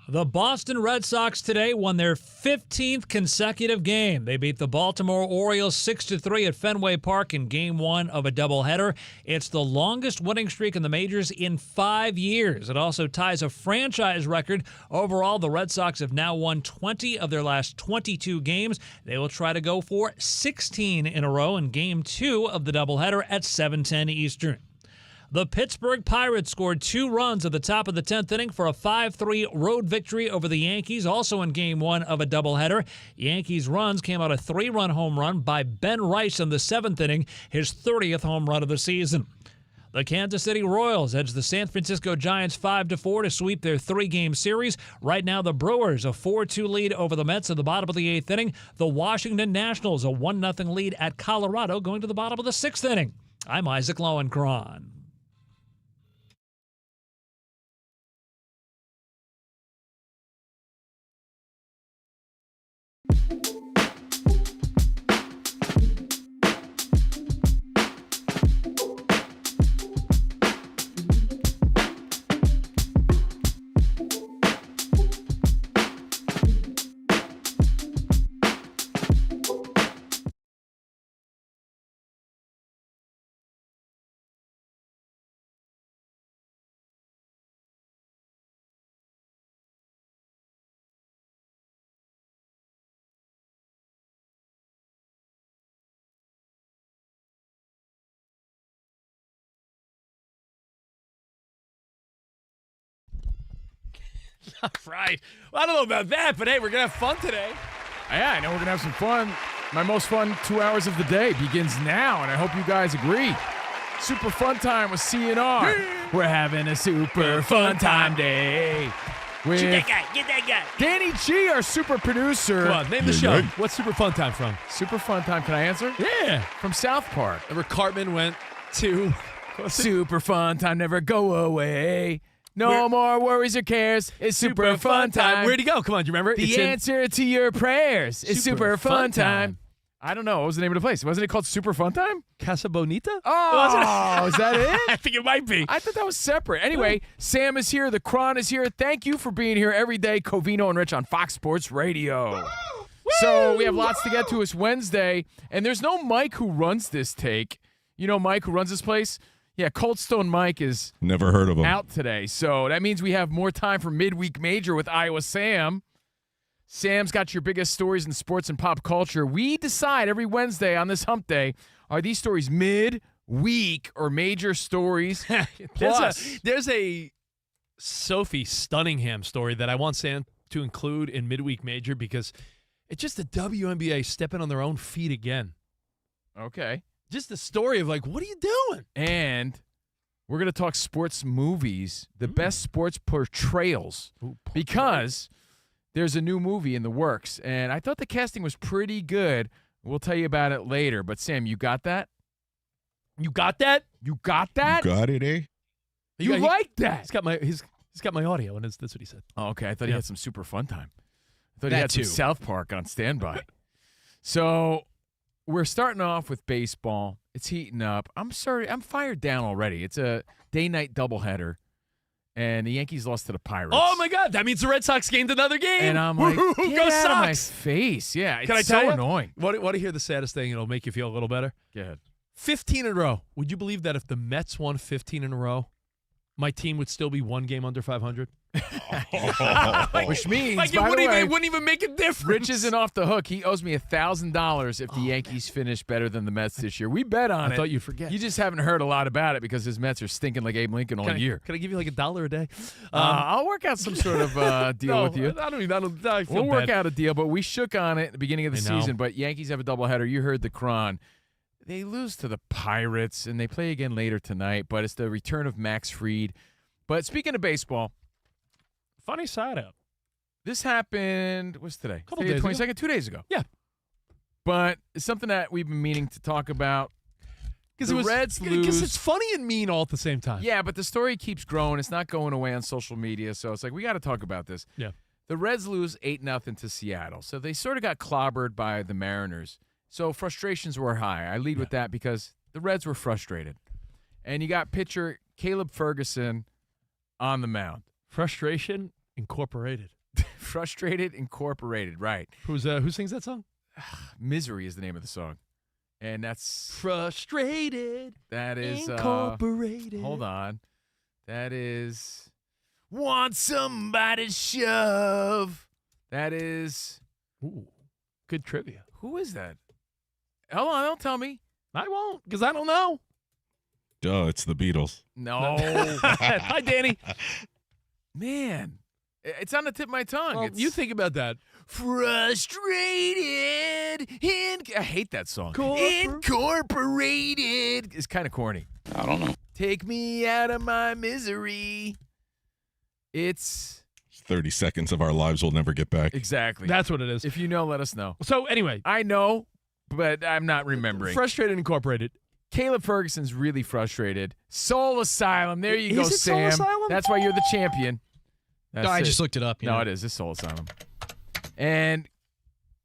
The Boston Red Sox today won their 15th consecutive game. They beat the Baltimore Orioles 6-3 at Fenway Park in Game 1 of a doubleheader. It's the longest winning streak in the majors in 5 years. It also ties a franchise record. Overall, the Red Sox have now won 20 of their last 22 games. They will try to go for 16 in a row in Game 2 of the doubleheader at 7:10 Eastern. The Pittsburgh Pirates scored 2 runs at the top of the 10th inning for a 5-3 road victory over the Yankees, also in Game 1 of a doubleheader. Yankees runs came out a 3-run home run by Ben Rice in the 7th inning, his 30th home run of the season. The Kansas City Royals edged the San Francisco Giants 5-4 to sweep their 3-game series. Right now, the Brewers a 4-2 lead over the Mets at the bottom of the 8th inning. The Washington Nationals a 1-0 lead at Colorado going to the bottom of the 6th inning. I'm Isaac Lowenkron. Right. Well, I don't know about that, but hey, we're going to have fun today. Yeah, I know we're going to have some fun. My most fun 2 hours of the day begins now, and I hope you guys agree. Super fun time with CNR. We're having a super fun time day. With Get that guy. Danny G, our super producer. Come on, name the show. What's Super Fun Time from? Super fun time. Can I answer? Yeah. From South Park. Remember Cartman went to... Super fun time, never go away. No more worries or cares. It's super fun time. Where'd he go? Come on, do you remember? The answer to your prayers is super fun time. I don't know. What was the name of the place? Wasn't it called Super Fun Time? Casa Bonita? Oh, is that it? I think it might be. I thought that was separate. Anyway, Sam is here. The Cron is here. Thank you for being here every day. Covino and Rich on Fox Sports Radio. So we have lots to get to. It's Wednesday, and there's no Mike who runs this take. You know Mike who runs this place? Yeah, Cold Stone Mike is never heard of him out today. So that means we have more time for Midweek Major with Iowa Sam. Sam's got your biggest stories in sports and pop culture. We decide every Wednesday on this hump day, are these stories mid-week or major stories? There's a Sophie Cunningham story that I want Sam to include in Midweek Major because it's just the WNBA stepping on their own feet again. Okay. Just the story of, like, what are you doing? And we're going to talk sports movies, the best sports portrayals, because there's a new movie in the works. And I thought the casting was pretty good. We'll tell you about it later. But, Sam, you got that? You got that? You got that? You got it, eh? You like that? He's got my audio, and that's what he said. Oh, okay. I thought he had some super fun time. I thought he That had some too. South Park on standby. So we're starting off with baseball. It's heating up. I'm fired down already. It's a day-night doubleheader, and the Yankees lost to the Pirates. Oh, my God. That means the Red Sox gained another game. And I'm like, Woo-hoo, get go out Sox. of my face. Yeah, it's Can I so tell you? annoying. Want to hear the saddest thing? It'll make you feel a little better. Go ahead. 15 in a row. Would you believe that if the Mets won 15 in a row, my team would still be one game under 500? Which means, Like, by the way, it wouldn't even make a difference. Rich isn't off the hook. He owes me $1,000 if the Yankees finish better than the Mets this year. We bet on it. I thought you'd forget. You just haven't heard a lot about it because his Mets are stinking like Abe Lincoln all year. Can I give you like $1 a day? I'll work out some sort of deal with you. I feel We'll work bad. out a deal, but we shook on it at the beginning of the I know. season. But Yankees have a doubleheader. You heard the Cron. They lose to the Pirates, and they play again later tonight. But it's the return of Max Fried. But speaking of baseball, Funny side up. this happened, what's today? Couple Today, days ago. 22nd, 2 days ago. Yeah. But it's something that we've been meaning to talk about. Because The Reds lose. it's funny and mean all at the same time. Yeah, but the story keeps growing. It's not going away on social media, so it's like we got to talk about this. Yeah. The Reds lose 8-0 to Seattle, so they sort of got clobbered by the Mariners. So frustrations were high. I lead with that because the Reds were frustrated. And you got pitcher Caleb Ferguson on the mound. Frustration Incorporated. Frustrated Incorporated, right. Who sings that song? Misery is the name of the song. And that's... Frustrated That is... Incorporated. Hold on. That is... Want somebody to shove. That is... Ooh, good trivia. Who is that? Hold on, don't tell me. I won't, because I don't know. Duh, it's the Beatles. No. Hi, Danny. Man, it's on the tip of my tongue. Well, you think about that. Frustrated. I hate that song. Incorporated. It's kind of corny. I don't know. Take me out of my misery. It's 30 seconds of our lives we'll never get back. exactly. That's what it is. If you know, let us know. So anyway, I know, but I'm not remembering. Frustrated Incorporated. Caleb Ferguson's really frustrated. Soul Asylum. There you go, Is it Soul Sam. Asylum? That's why you're the champion. That's No, I it. just looked it up. No, it is. It's Soul Asylum. And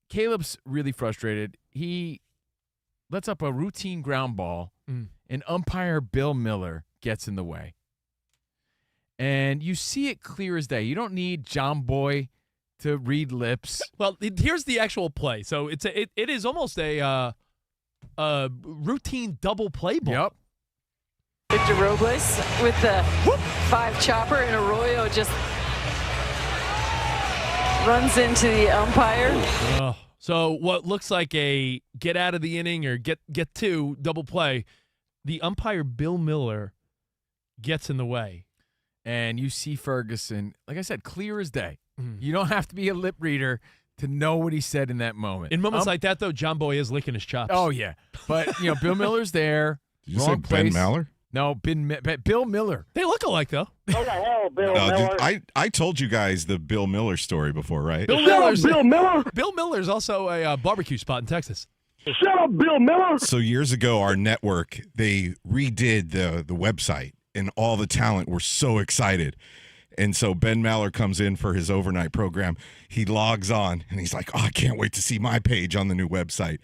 Caleb's really frustrated. He lets up a routine ground ball, and umpire Bill Miller gets in the way. And you see it clear as day. You don't need John Boy to read lips. Well, here's the actual play. So it is almost a routine double play ball. Yep. Victor Robles with the 5 chopper, and Arroyo just runs into the umpire. So what looks like a get out of the inning or get two double play, the umpire Bill Miller gets in the way. And you see Ferguson, like I said, clear as day. Mm. You don't have to be a lip reader to know what he said in that moment. In moments like that, though, John Boy is licking his chops. Oh, yeah. But, Bill Miller's there. Did you say Wrong Ben place. Maller? No, Bill Miller. They look alike, though. What the hell, Bill Miller? I told you guys the Bill Miller story before, right? Bill Miller's also a barbecue spot in Texas. Shut up, Bill Miller. So years ago, our network, they redid the website, and all the talent were so excited. And so Ben Maller comes in for his overnight program. He logs on, and he's like, I can't wait to see my page on the new website.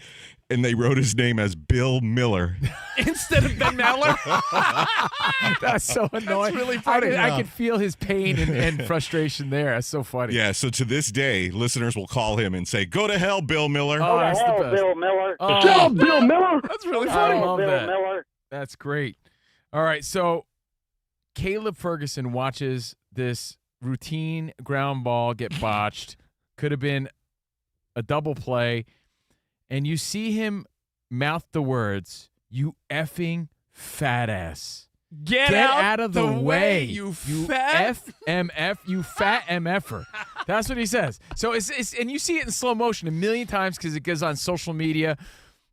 And they wrote his name as Bill Miller. Instead of Ben Maller? That's so annoying. That's really funny. I could feel his pain and frustration there. That's so funny. Yeah, so to this day, listeners will call him and say, go to hell, Bill Miller. Oh, that's the Hell, best. Bill Miller. Oh. Shut up, Bill Miller. That's really I funny. love Bill that. Miller. That's great. All right, so Caleb Ferguson watches this routine ground ball get botched. Could have been a double play. And you see him mouth the words, "You effing fat ass. Get out of the way, you fat FMF, you fat MFer." That's what he says. So it's and you see it in slow motion a million times because it goes on social media.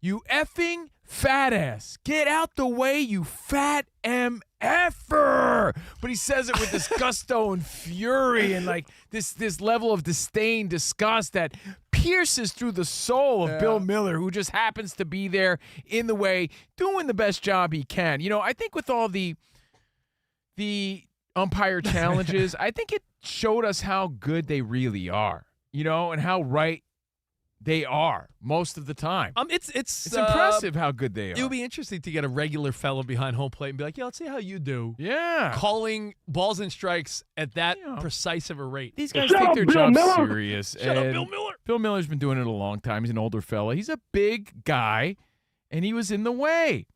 You effing fat ass. Get out the way, you fat MFer. But he says it with this gusto and fury and like this level of disdain, disgust that pierces through the soul of Bill Miller, who just happens to be there in the way, doing the best job he can. I think with all the umpire challenges, I think it showed us how good they really are, and how right they are most of the time. It's impressive how good they are. It would be interesting to get a regular fellow behind home plate and be like, let's see how you do. Yeah. Calling balls and strikes at that precise of a rate. These guys Shut take up, their Bill job Miller. serious. Shut up, and Bill Miller. Bill Miller's been doing it a long time. He's an older fella. He's a big guy, and he was in the way.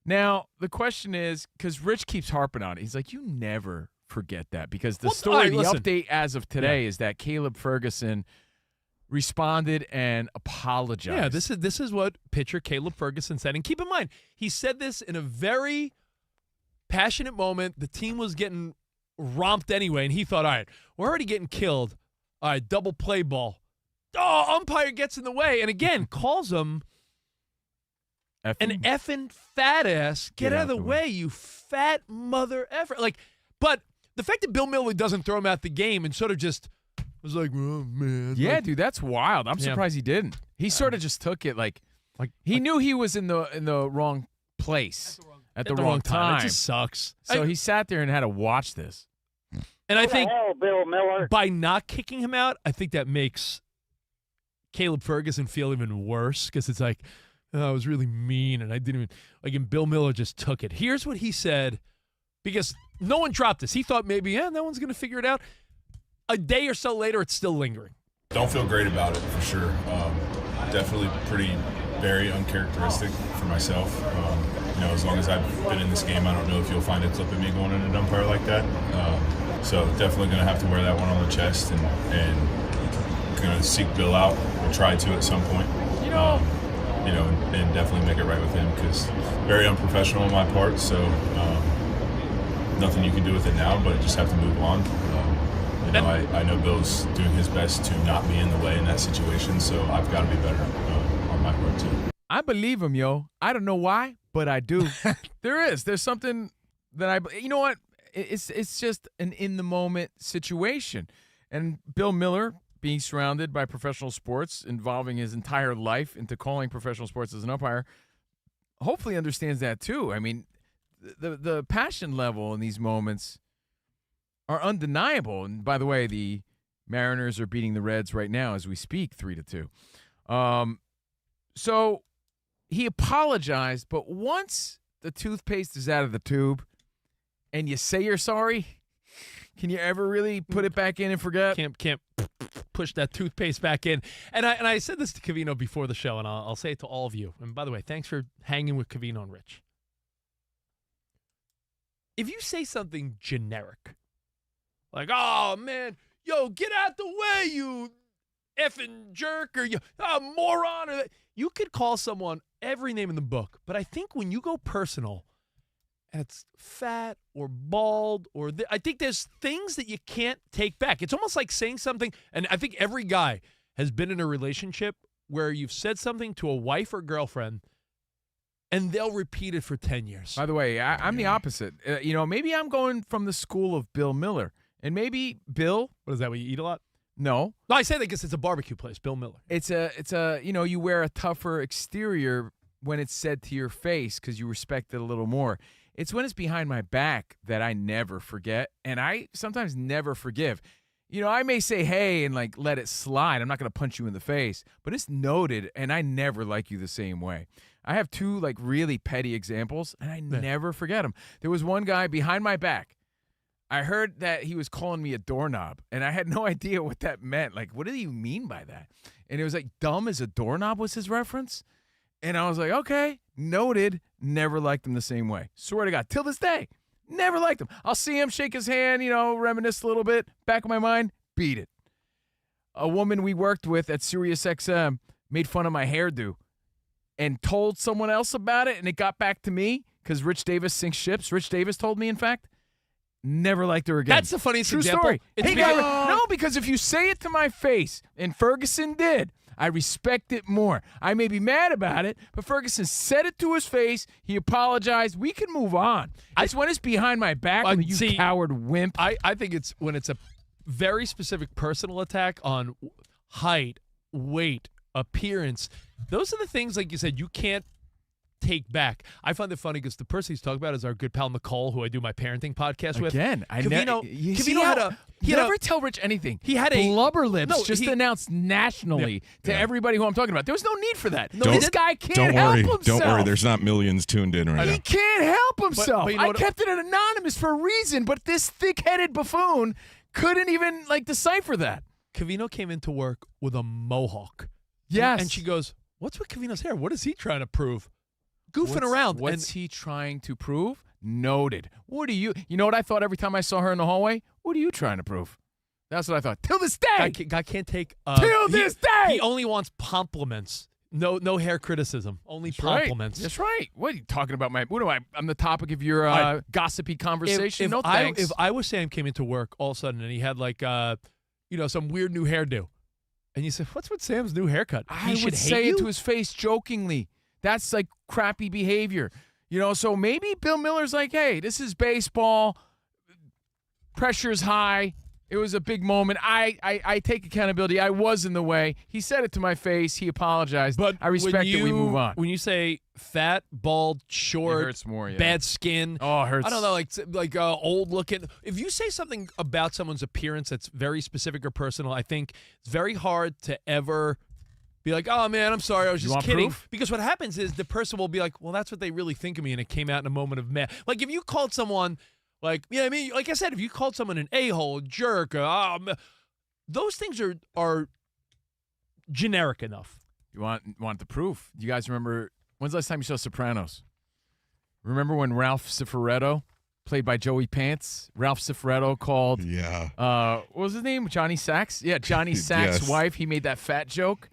Now, the question is, because Rich keeps harping on it, he's like, you never forget that. Because the story, all right, the listen. update as of today is that Caleb Ferguson responded and apologized. Yeah, this is what pitcher Caleb Ferguson said. And keep in mind, he said this in a very passionate moment. The team was getting romped anyway, and he thought, all right, we're already getting killed. All right, double play ball. Oh, umpire gets in the way. And again, calls him an effing fat ass. Get out of the way, you fat mother effer. But the fact that Bill Miller doesn't throw him out the game and sort of just was like, oh, man. Yeah, dude, that's wild. I'm surprised he didn't. He sort of just took it like he knew he was in the wrong place at the wrong time. It just sucks. So he sat there and had to watch this. And I think Hell, Bill Miller. by not kicking him out, I think that makes Caleb Ferguson feel even worse because it's like, oh, I was really mean and I didn't even and Bill Miller just took it. Here's what he said, because no one dropped this. He thought maybe, no one's going to figure it out. a day or so later, it's still lingering. Don't feel great about it, for sure. Definitely very uncharacteristic for myself. As long as I've been in this game, I don't know if you'll find a clip of me going in an umpire like that. So definitely going to have to wear that one on the chest and going to seek Bill out or try to at some point. And definitely make it right with him, because very unprofessional on my part. So nothing you can do with it now, but just have to move on. I know Bill's doing his best to not be in the way in that situation, so I've got to be better on my part too. I believe him, yo. I don't know why, but I do. There's something that you know what? It's just an in-the-moment situation. And Bill Miller, being surrounded by professional sports, involving his entire life into calling professional sports as an umpire, hopefully understands that too. I mean, the passion level in these moments are undeniable. And by the way, the Mariners are beating the Reds right now as we speak, 3-2. So he apologized, but once the toothpaste is out of the tube and you say you're sorry, can you ever really put it back in and forget? Can't push that toothpaste back in. And I said this to Covino before the show, and I'll say it to all of you. And by the way, thanks for hanging with Covino and Rich. If you say something generic, like, oh, man, yo, get out the way, you effing jerk, or you moron, or that, you could call someone every name in the book. But I think when you go personal, and it's fat or bald, or I think there's things that you can't take back. It's almost like saying something, and I think every guy has been in a relationship where you've said something to a wife or girlfriend, and they'll repeat it for 10 years. By the way, I'm the opposite. Maybe I'm going from the school of Bill Miller. And maybe Bill. What is that, what you eat a lot? No. No, I say that because it's a barbecue place, Bill Miller. It's a you wear a tougher exterior when it's said to your face because you respect it a little more. It's when it's behind my back that I never forget, and I sometimes never forgive. I may say, hey, and let it slide. I'm not going to punch you in the face, but it's noted, and I never like you the same way. I have two really petty examples, and I never forget them. There was one guy behind my back. I heard that he was calling me a doorknob, and I had no idea what that meant. What did he mean by that? And it was dumb as a doorknob was his reference. And I was like, okay, noted, never liked him the same way. Swear to God, till this day, never liked him. I'll see him, shake his hand, reminisce a little bit. Back of my mind, beat it. A woman we worked with at SiriusXM made fun of my hairdo and told someone else about it, and it got back to me because Rich Davis sinks ships. Rich Davis told me, in fact. Never liked her again. That's the funniest True example. Story. It's because if you say it to my face, and Ferguson did, I respect it more. I may be mad about it, but Ferguson said it to his face. He apologized. We can move on. It's when it's behind my back, you coward wimp. I think it's when it's a very specific personal attack on height, weight, appearance. Those are the things, like you said, you can't take back. I find it funny because the person he's talking about is our good pal Nicole, who I do my parenting podcast with. Again, Covino never tell Rich anything. He had a blubber lips announced nationally to everybody who I'm talking about. There was no need for that. This guy can't help himself. Don't worry. There's not millions tuned in right now. He can't help himself. But I kept it anonymous for a reason, but this thick-headed buffoon couldn't even decipher that. Covino came into work with a mohawk. Yes. And she goes, what's with Covino's hair? What is he trying to prove? Goofing around. What's he trying to prove? Noted. What do you know what I thought every time I saw her in the hallway? What are you trying to prove? That's what I thought. Till this day. God can't take. Till this day. He only wants compliments. No hair criticism. Only compliments. Right. That's right. What are you talking about? I'm the topic of your gossipy conversation. Thanks. If I was Sam came into work all of a sudden and he had some weird new hairdo, and you said, "What's with Sam's new haircut?" I would say it to his face jokingly. That's crappy behavior. So maybe Bill Miller's hey, this is baseball. Pressure's high. It was a big moment. I take accountability. I was in the way. He said it to my face. He apologized. But I respect it. We move on. When you say fat, bald, short, it hurts more, bad skin. Oh, it hurts. I don't know, old looking. If you say something about someone's appearance that's very specific or personal, I think it's very hard to ever be like, oh, man, I'm sorry, I was just kidding. Proof? Because what happens is the person will be like, well, that's what they really think of me, and it came out in a moment of mad. If you called someone, like I said, if you called someone an a-hole, jerk, those things are generic enough. You want the proof? You guys remember, when's the last time you saw Sopranos? Remember when Ralph Cifaretto, played by Joey Pants, Ralph Cifaretto called, what was his name? Johnny Sacks? Yeah, Johnny Sacks' Yes. wife. He made that fat joke,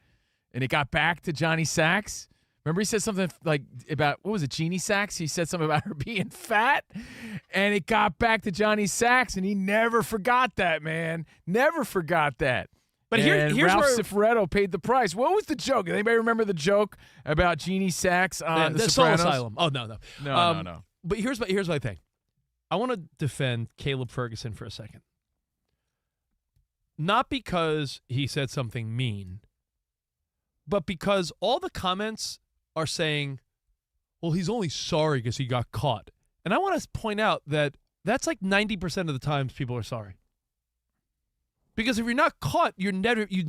and it got back to Johnny Sacks. Remember he said something like about, what was it, Jeannie Sacks? He said something about her being fat, and it got back to Johnny Sacks, and he never forgot that, man. Never forgot that. But and here's Ralph where Cifaretto paid the price. What was the joke? Does anybody remember the joke about Jeannie Sacks on the Soul Sopranos? Asylum. Oh, no. No. But here's my thing. I want to defend Caleb Ferguson for a second. Not because he said something mean, but because all the comments are saying, well, he's only sorry because he got caught. And I want to point out that that's like 90% of the times people are sorry. Because if you're not caught, you'd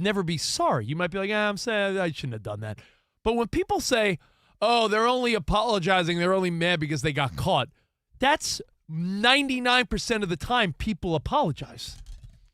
never be sorry. You might be like, I'm saying I shouldn't have done that. But when people say, oh, they're only apologizing, they're only mad because they got caught, that's 99% of the time people apologize.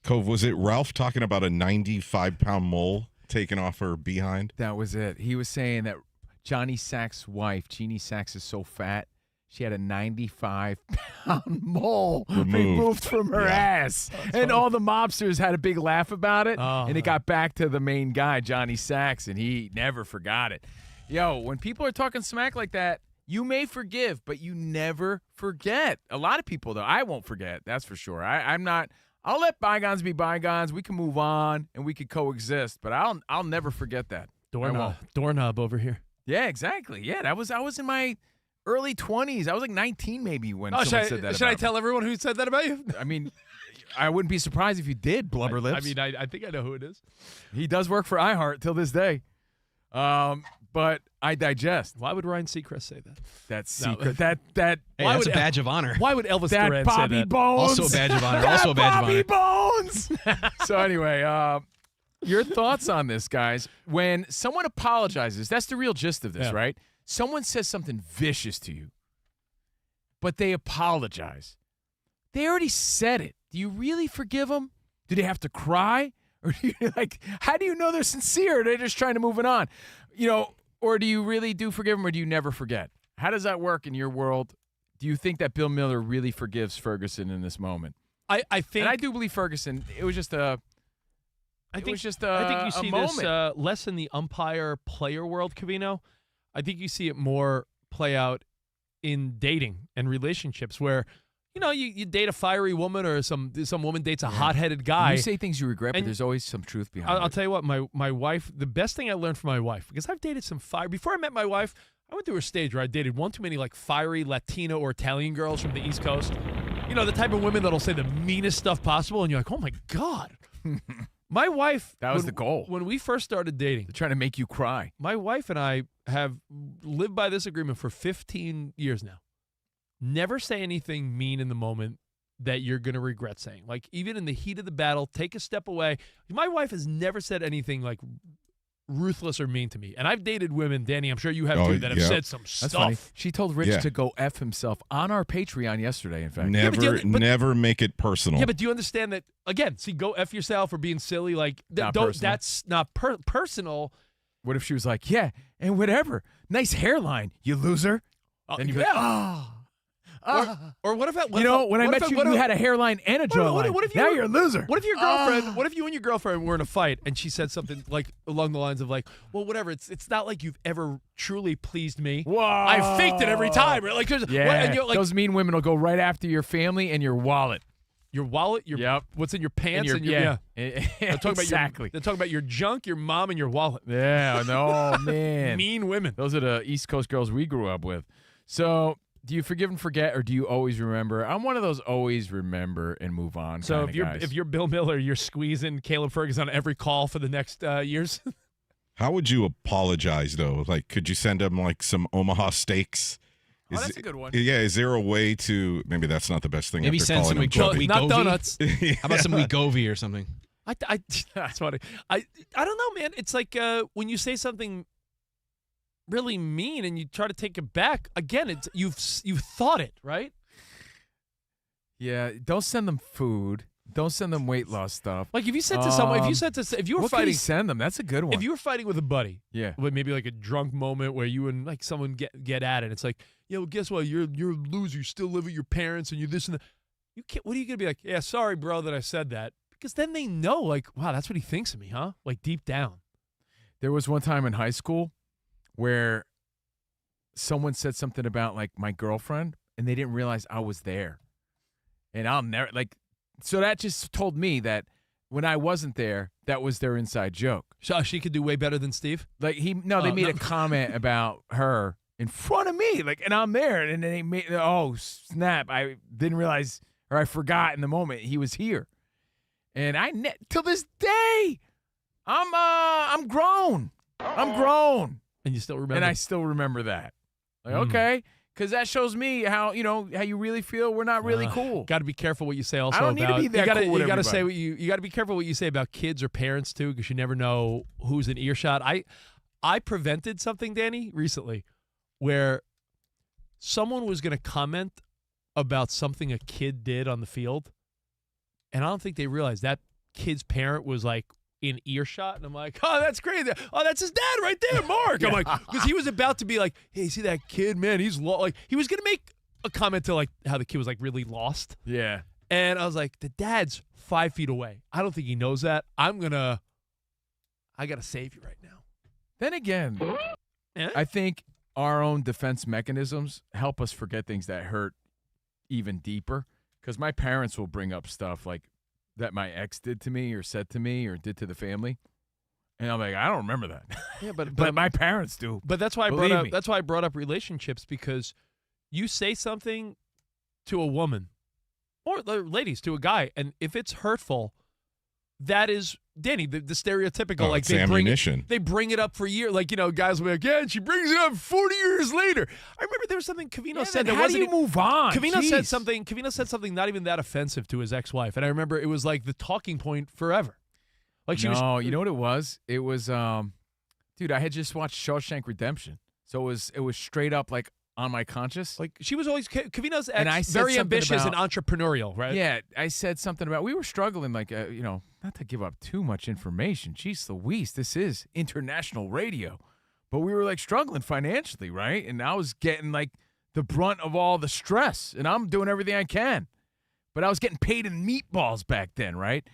Cove, was it Ralph talking about a 95-pound mole taken off her behind? That was it. He was saying that Johnny Sacks' wife, Jeannie Sacks, is so fat, she had a 95-pound mole removed from her ass. And all the mobsters had a big laugh about it. And it got back to the main guy, Johnny Sacks, and he never forgot it. Yo, when people are talking smack like that, you may forgive, but you never forget. A lot of people, though, I won't forget. That's for sure. I'm not. I'll let bygones be bygones. We can move on and we can coexist, but I'll never forget that. Doorknob over here. Yeah, exactly. Yeah, I was in my early 20s. I was like 19 maybe when someone said that. Should I about tell everyone who said that about you? me. I mean, I wouldn't be surprised if you did, Blubber Lips. I mean, I think I know who it is. He does work for iHeart till this day. But I digest. Why would Ryan Seacrest say that? That secret. No. That Hey, that's a badge of honor. Why would Elvis that Duran Bobby say that? Bones. Also a badge of honor. That Also a badge of honor. Bobby Bones. So anyway, your thoughts on this, guys? When someone apologizes, that's the real gist of this, right? Someone says something vicious to you, but they apologize. They already said it. Do you really forgive them? Do they have to cry? Or do you, how do you know they're sincere? They're just trying to move it on. Or do you really do forgive them, or do you never forget? How does that work in your world? Do you think that Bill Miller really forgives Ferguson in this moment? I think, and I do believe Ferguson. It was just a. I think you see moment. this less in the umpire player world, Covino. I think you see it more play out in dating and relationships where, you date a fiery woman or some woman dates a hot-headed guy. You say things you regret, but there's always some truth behind it. I'll tell you what, my wife, the best thing I learned from my wife, because I've dated some fire. Before I met my wife, I went through a stage where I dated one too many fiery Latino or Italian girls from the East Coast. The type of women that'll say the meanest stuff possible, and you're like, oh my God. My wife. That was the goal. When we first started dating. They're trying to make you cry. My wife and I have lived by this agreement for 15 years now. Never say anything mean in the moment that you're going to regret saying. Even in the heat of the battle, take a step away. My wife has never said anything ruthless or mean to me. And I've dated women, Danny, I'm sure you have too, that have said some That's stuff. funny. She told Rich to go F himself on our Patreon yesterday, in fact. Never make it personal. Yeah, but do you understand that, again, go F yourself or being silly, that's not personal. What if she was like, yeah, and whatever. Nice hairline, you loser. Then you'd be like, Or what if when I met you, you had a hairline and a jawline. Now you're a loser. What if your girlfriend? What if you and your girlfriend were in a fight and she said something along the lines of well, whatever. It's not like you've ever truly pleased me. Whoa! I faked it every time. Right? Those mean women will go right after your family and your wallet. Your wallet. What's in your pants and your They're talking exactly. They're talking about your junk, your mom, and your wallet. Yeah. No, man. Mean women. Those are the East Coast girls we grew up with. So. Do you forgive and forget, or do you always remember? I'm one of those always remember and move on. So guys. if you're Bill Miller, you're squeezing Caleb Ferguson on every call for the next years. How would you apologize though? Could you send him some Omaha steaks? That's a good one. Yeah, is there a way to? Maybe that's not the best thing. Maybe send some Wegovy. Not donuts. How about some Wegovy or something? That's funny. I don't know, man. It's when you say something really mean and you try to take it back again, you've thought it, right? Yeah, don't send them food. Don't send them weight loss stuff. Like if you said to someone, if you were what can fighting, you send them? That's a good one. if you were fighting with a buddy, yeah. with maybe like a drunk moment where you and like someone get at it, it's like, well, guess what? You're a loser. You still live with your parents, and you're this and that. You can't. What are you gonna be like? Yeah, sorry, bro, that I said that. Because then they know, like, wow, that's what he thinks of me, huh? Like deep down. There was one time in high school where someone said something about like my girlfriend, and they didn't realize I was there. And I'll never so that just told me that when I wasn't there, that was their inside joke. So she could do way better than Steve. Like they made a comment about her in front of me, like, and I'm there, and they made, oh snap, I didn't realize, or I forgot in the moment he was here, and till this day, I'm grown, And you still remember? and I still remember that. Like, okay. Because that shows me how you really feel. We're not really cool. Got to be careful what you say. Also, I don't need to be that cool with you gotta say everybody. you got to be careful what you say about kids or parents too, because you never know who's in earshot. I prevented something, Danny, recently, where someone was going to comment about something a kid did on the field, and I don't think they realized that kid's parent was like in earshot, and I'm like, oh, that's crazy. Oh, that's his dad right there, Mark. I'm like, because he was about to be like, hey, see that kid, man? He's like, he was gonna make a comment to like how the kid was like really lost. Yeah. And I was like, the dad's 5 feet away. I don't think he knows that. I gotta save you right now. Then again, Eh? I think our own defense mechanisms help us forget things that hurt even deeper. Because my parents will bring up stuff like that my ex did to me or said to me or did to the family. And I'm like, I don't remember that. Yeah, but my parents do. But that's why Believe me. that's why I brought up relationships, because you say something to a woman or ladies to a guy, and if it's hurtful, that is, Danny, the stereotypical, like it's ammunition. they bring it up for years. Like, guys will be like, yeah, and she brings it up 40 years later. I remember there was something Covino said that how wasn't do you move on? Covino said Jeez. Covino said something not even that offensive to his ex-wife, and I remember it was like the talking point forever. Like she was. No, you know what it was? It was, dude, I had just watched Shawshank Redemption, so it was straight up like on my conscience. Like she was always Covino's And I ex, said very something ambitious about- and entrepreneurial, right? Yeah, I said something about we were struggling, like not to give up too much information. Jeez Louise, this is international radio, but we were like struggling financially, right? And I was getting like the brunt of all the stress, and I'm doing everything I can, but I was getting paid in meatballs back then, right?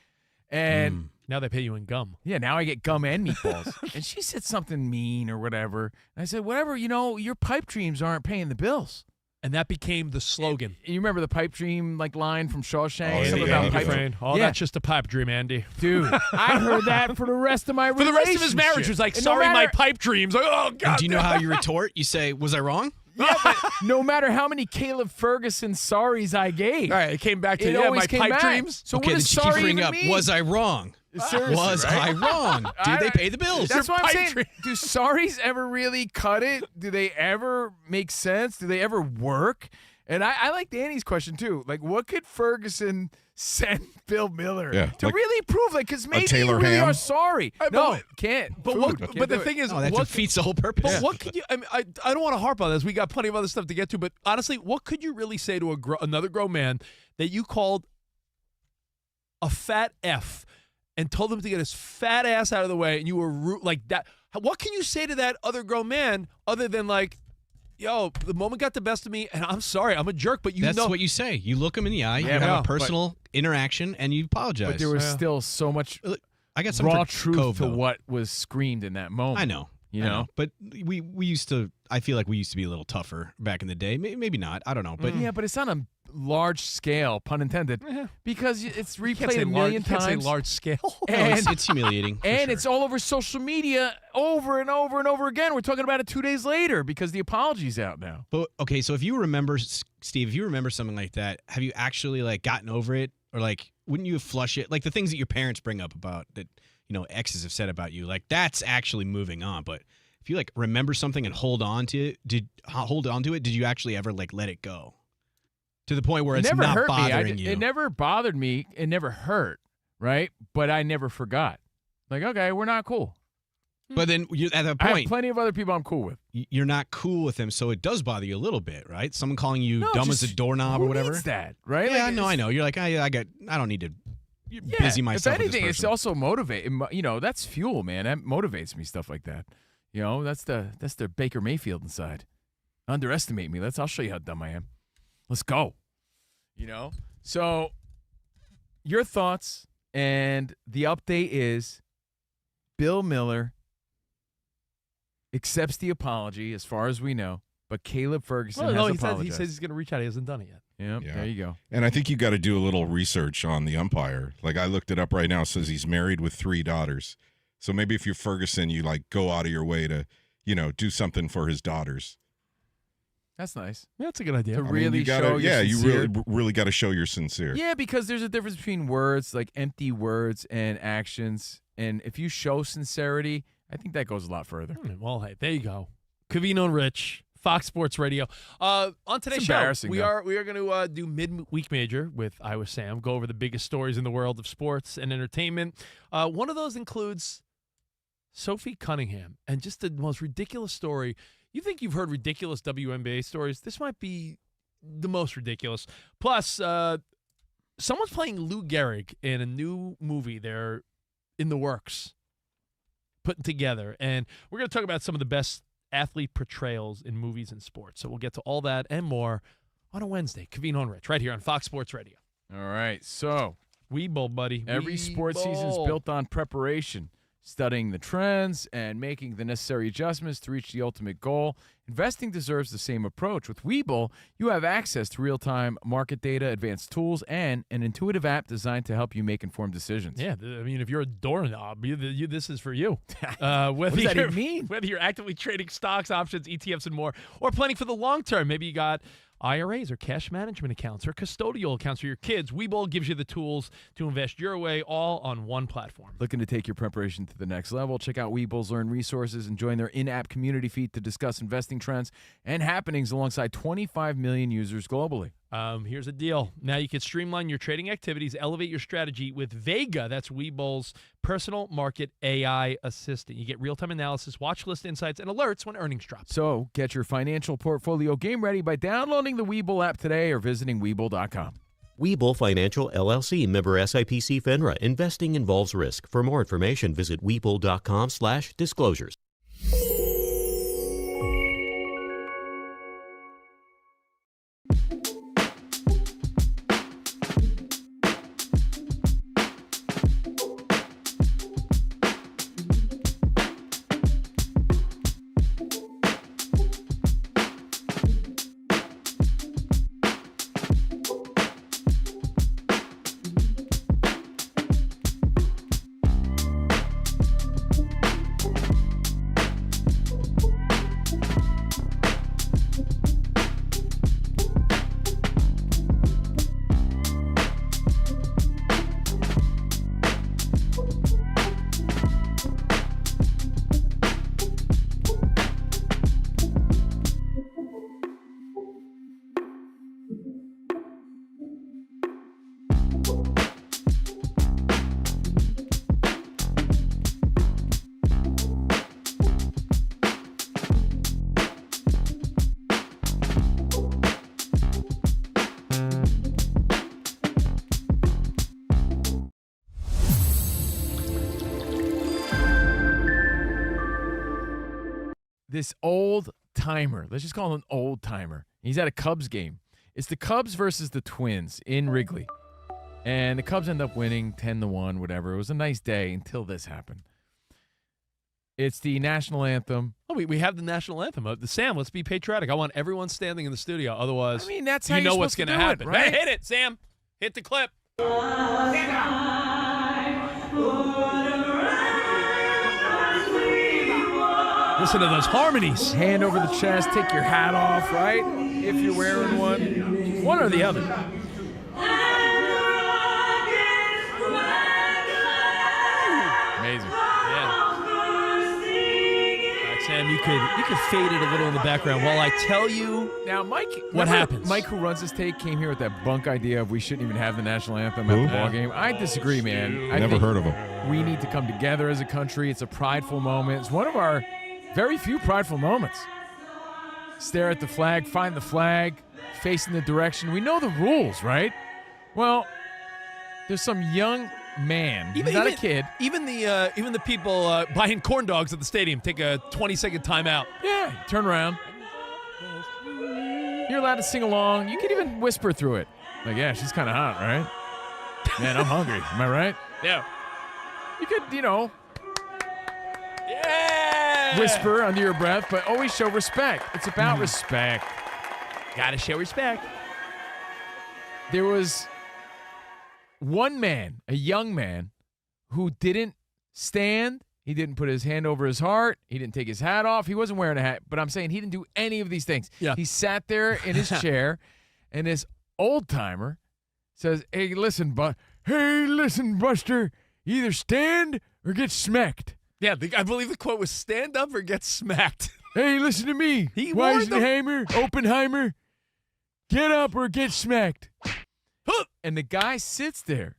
And Now they pay you in gum. yeah, now I get gum and meatballs. And she said something mean or whatever. And I said, whatever, your pipe dreams aren't paying the bills. And that became the slogan. You remember the pipe dream like line from Shawshank? Oh, Something yeah. about pipe Refrain. Oh, Yeah. that's just a pipe dream, Andy. Dude, I heard that for the rest of my For the rest of his marriage, he was like, And no sorry, my matter- pipe dreams. Like, oh, God. And do you know how you retort? You say, was I wrong? Yeah, but no matter how many Caleb Ferguson sorries I gave, All right, it came back to, it yeah, always my came pipe back. dreams. So Okay, what then does she keeps sorry bringing even up, mean? was I wrong? Seriously, Was right? I wrong? Did they pay the bills? That's what I'm pipe saying. dream. Do sorries ever really cut it? Do they ever make sense? Do they ever work? And I like Danny's question too. Like, what could Ferguson send Bill Miller Yeah, to like really prove? Like, because maybe you Taylor really ham? are sorry. But No, what- can't. But Food, what? can't But the do it. thing is, Oh, that what defeats the whole purpose. But what could you? I mean, I don't want to harp on this. We got plenty of other stuff to get to. But honestly, what could you really say to another grown man that you called a fat F and told him to get his fat ass out of the way, and you were like that? What can you say to that other grown man other than like, yo, the moment got the best of me, and I'm sorry, I'm a jerk, but That's know. what you say. You look him in the eye, you Yeah, have but- a personal interaction, and you apologize. But there was Yeah. still so much I got some raw for truth Cove, to though. what was screamed in that moment. I know. You I know? But we used to, I feel like we used to be a little tougher back in the day. Maybe not. I don't know. But Yeah, but it's on a large scale, pun intended, because it's You can't replayed say a million can't say times. large scale. no, it's humiliating. for And sure. it's all over social media over and over and over again. We're talking about it 2 days later because the apology's out now. But okay, so if you remember, Steve, if you remember something like that, have you actually like gotten over it, or like wouldn't you flush it? Like the things that your parents bring up about that, exes have said about you, like that's actually moving on. But if you like remember something and hold on to it, did you actually ever like let it go to the point where It it's never not hurt bothering me. you? It never bothered me. It never hurt, right? But I never forgot. Like, okay, we're not cool. But then you at that I have point, plenty of other people I'm cool with. you're not cool with them, so it does bother you a little bit, right? Someone calling you No, dumb just- as a doorknob who or whatever. needs that, right? Yeah, Like, no, I it's- know. You're like, I don't need to busy myself. If anything, with it's this person. also motivating. That's fuel, man. That motivates me. Stuff like that. That's the Baker Mayfield inside. Underestimate me. I'll show you how dumb I am. Let's go. So your thoughts, and the update is Bill Miller accepts the apology as far as we know, but Caleb Ferguson has apologized. He says he's going to reach out. He hasn't done it yet. Yeah, there you go. And I think you got to do a little research on the umpire. Like, I looked it up right now. It says he's married with 3 daughters. So maybe if you're Ferguson, you go out of your way to, do something for his daughters. That's nice. Yeah, that's a good idea. To really show you're you sincere. really got to show you're sincere. Yeah, because there's a difference between words, like empty words, and actions. And if you show sincerity, I think that goes a lot further. Well, hey, there you go. Covino and Rich, Fox Sports Radio. On today's show, we are going to do Midweek Major with Iowa Sam, go over the biggest stories in the world of sports and entertainment. One of those includes Sophie Cunningham, and just the most ridiculous story. You think you've heard ridiculous WNBA stories? This might be the most ridiculous. Plus, someone's playing Lou Gehrig in a new movie they're in the works, putting together. And we're going to talk about some of the best athlete portrayals in movies and sports. So we'll get to all that and more on a Wednesday. Covino and Rich, right here on Fox Sports Radio. All right, so Weeble, buddy. every sports season is built on preparation, studying the trends, and making the necessary adjustments to reach the ultimate goal. Investing deserves the same approach. With Webull, you have access to real-time market data, advanced tools, and an intuitive app designed to help you make informed decisions. Yeah, I mean, if you're a doorknob, this is for you. What does that even mean? Whether you're actively trading stocks, options, ETFs, and more, or planning for the long term, maybe you got IRAs or cash management accounts or custodial accounts for your kids. Webull gives you the tools to invest your way, all on one platform. Looking to take your preparation to the next level? Check out Webull's Learn Resources and join their in-app community feed to discuss investing trends and happenings alongside 25 million users globally. Here's the deal. Now you can streamline your trading activities, elevate your strategy with Vega. That's Webull's personal market AI assistant. You get real-time analysis, watch list insights, and alerts when earnings drop. So get your financial portfolio game ready by downloading the Webull app today or visiting Webull.com. Webull Financial, LLC, member SIPC FINRA. Investing involves risk. For more information, visit Webull.com/disclosures. This old timer, let's just call him an old timer. He's at a Cubs game. It's the Cubs versus the Twins in Wrigley. And the Cubs end up winning 10-1, whatever. It was a nice day until this happened. It's the national anthem. Oh, we have the national anthem. Sam, let's be patriotic. I want everyone standing in the studio. Otherwise, I mean, that's how you know you're what's supposed going to to do it, happen. right? Hey, hit it, Sam. Hit the clip. Listen to those harmonies. Hand over the chest, take your hat off, right? If you're wearing one. One or the other. Amazing. Sam, you could fade it a little in the background while I tell you Now, Mike, what happens. Mike, who runs this take, came here with that bunk idea of we shouldn't even have the national anthem at the ball game. I disagree, man. I Never think heard of him. we need to come together as a country. It's a prideful moment. It's one of our very few prideful moments. Stare at the flag, find the flag, facing the direction. We know the rules, right? Well, there's some young man. He's not a kid. Even the people buying corn dogs at the stadium take a 20-second timeout. Yeah, turn around. You're allowed to sing along. You can even whisper through it. Like, yeah, she's kind of hot, right? Man, I'm hungry. Am I right? Yeah. You could, Yeah. whisper under your breath, but always show respect. It's about respect. Gotta show respect. There was one man, a young man, who didn't stand. He didn't put his hand over his heart. He didn't take his hat off. He wasn't wearing a hat, but I'm saying he didn't do any of these things. Yeah. He sat there in his chair, and this old-timer says, hey, listen, Buster, either stand or get smacked. Yeah, I believe the quote was stand up or get smacked. Hey, listen to me. He warned them. Oppenheimer, get up or get smacked. And the guy sits there.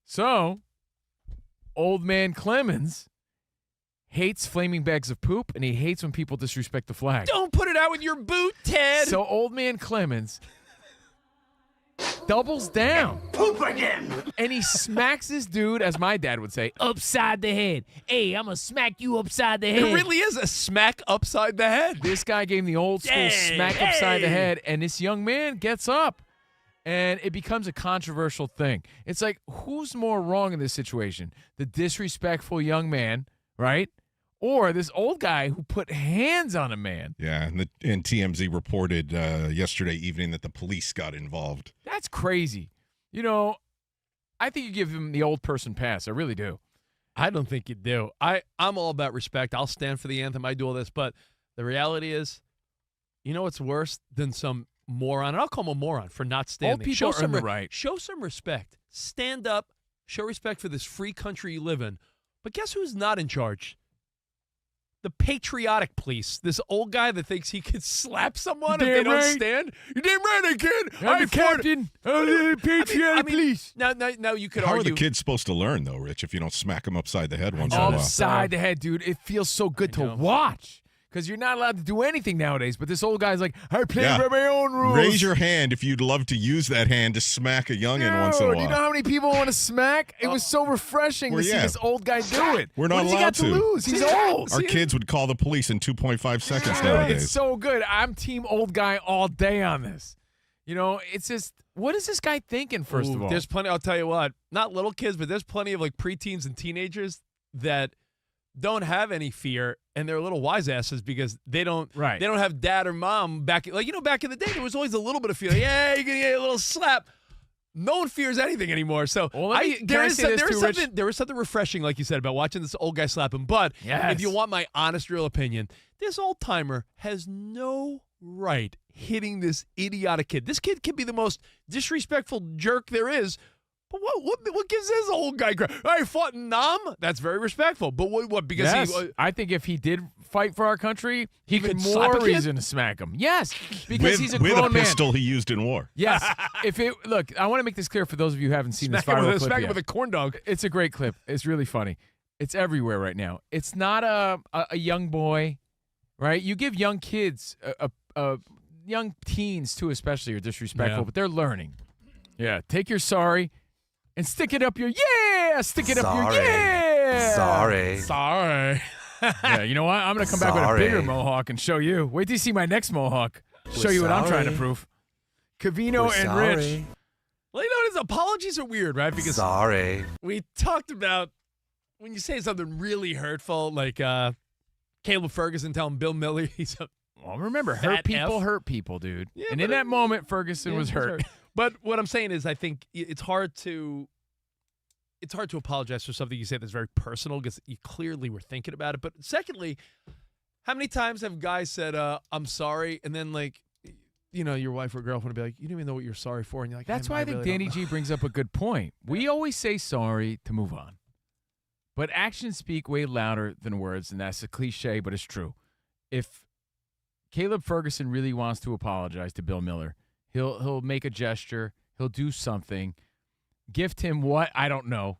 So, old man Clemens hates flaming bags of poop, and he hates when people disrespect the flag. Don't put it out with your boot, Ted. So old man Clemens doubles down. Poop again. And he smacks this dude, as my dad would say, upside the head. Hey, I'm going to smack you upside the head. It really is a smack upside the head. This guy gave him the old school smack upside the head, and this young man gets up. And it becomes a controversial thing. It's like, who's more wrong in this situation? The disrespectful young man, right? Or this old guy who put hands on a man. Yeah, and TMZ reported yesterday evening that the police got involved. That's crazy. I think you give him the old person pass. I really do. I don't think you do. I'm all about respect. I'll stand for the anthem. I do all this. But the reality is, you know what's worse than some moron? And I'll call him a moron for not standing. Old people earn the right. Show some respect. Stand up. Show respect for this free country you live in. But guess who's not in charge? The patriotic police. This old guy that thinks he could slap someone if they don't stand. You're damn right I can. I'm the captain of the patriotic police. Now you could How argue. are the kids supposed to learn, though, Rich, if you don't smack them upside the head once in a while? Upside the head, dude. It feels so good to watch. Because you're not allowed to do anything nowadays. But this old guy's like, I play by my own rules. Raise your hand if you'd love to use that hand to smack a youngin' once in a while. Do you know how many people want to smack? It was so refreshing to see this old guy do it. We're not what allowed has he got to lose? He's old. Our kids would call the police in 2.5 seconds nowadays. It's so good. I'm team old guy all day on this. It's just, what is this guy thinking, first of all? There's plenty, I'll tell you what, not little kids, but there's plenty of like preteens and teenagers that don't have any fear, and they're little wise asses because they don't have dad or mom back in the day there was always a little bit of fear. Yeah, you're gonna get a little slap. No one fears anything anymore. So there is something refreshing, like you said, about watching this old guy slap him. But if you want my honest, real opinion, this old timer has no right hitting this idiotic kid. This kid can be the most disrespectful jerk there is. But what gives this old guy crap? I fought in Nam. That's very respectful. But what? Because I think if he did fight for our country, he could more slap a kid? reason to smack him. Yes, because he's a grown man. With a pistol he used in war. Yes. Look, I want to make this clear for those of you who haven't seen this viral clip smack him yet. with a corn dog. It's a great clip. It's really funny. It's everywhere right now. It's not a young boy, right? You give young kids, young teens too, especially, are disrespectful, but they're learning. Yeah, take your sorry. And stick it up your Stick it up your Sorry. Yeah, you know what? I'm going to come back with a bigger mohawk and show you. Wait till you see my next mohawk. Show you what I'm trying to prove. Covino and Rich. Well, his apologies are weird, right? Because we talked about when you say something really hurtful, like Caleb Ferguson telling Bill Miller he's a remember, hurt people, dude. Yeah, and in that moment, Ferguson was hurt. But what I'm saying is I think it's hard to apologize for something you say that's very personal because you clearly were thinking about it. But secondly, how many times have guys said, I'm sorry, and then your wife or girlfriend will be like, you don't even know what you're sorry for. And you're like, that's why I think Danny G brings up a good point. We always say sorry to move on. But actions speak way louder than words, and that's a cliche, but it's true. If Caleb Ferguson really wants to apologize to Bill Miller, he'll make a gesture. He'll do something. Gift him what? I don't know.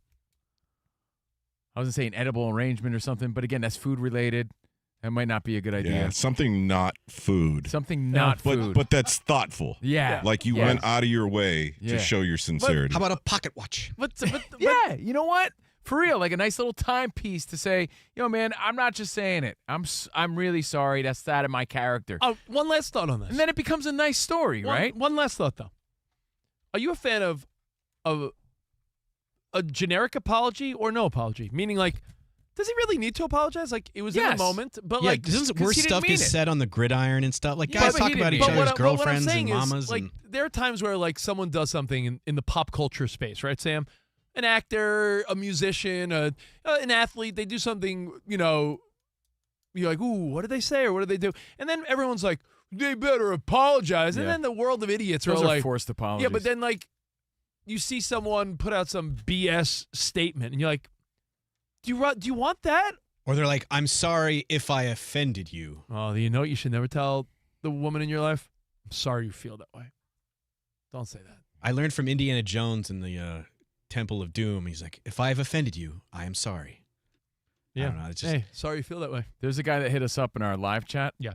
I was going to say an edible arrangement or something, but again, that's food related. That might not be a good idea. Yeah, something not food. Something not food. But that's thoughtful. Yeah. Like you went out of your way Yeah. to show your sincerity. How about a pocket watch? But yeah, you know what? For real, like a nice little timepiece to say, man, I'm not just saying it. I'm really sorry. That's out of my character. one last thought on this. And then it becomes a nice story, right? One last thought, though. Are you a fan of a generic apology or no apology? Meaning, like, does he really need to apologize? Like, it was in the moment, but yeah, like, doesn't 'cause worse he didn't stuff mean get it. said on the gridiron and stuff? Like, Yeah, guys but talk he about didn't each mean it. other's what I'm girlfriends saying and is, mamas. like, and there are times where, like, someone does something in the pop culture space, right, Sam? An actor, a musician, an athlete, they do something, you're like, ooh, what did they say or what did they do? And then everyone's like, they better apologize. And Yeah. then the world of idiots Those are are like, forced apologies. yeah, but then, like, you see someone put out some BS statement, and you're like, do you want that? or they're like, I'm sorry if I offended you. Oh, you know what you should never tell the woman in your life? I'm sorry you feel that way. Don't say that. I learned from Indiana Jones in the Temple of Doom. He's like, if I have offended you, I am sorry. I don't know. It's just, Hey, sorry you feel that way. There's a guy that hit us up in our live chat. Yeah.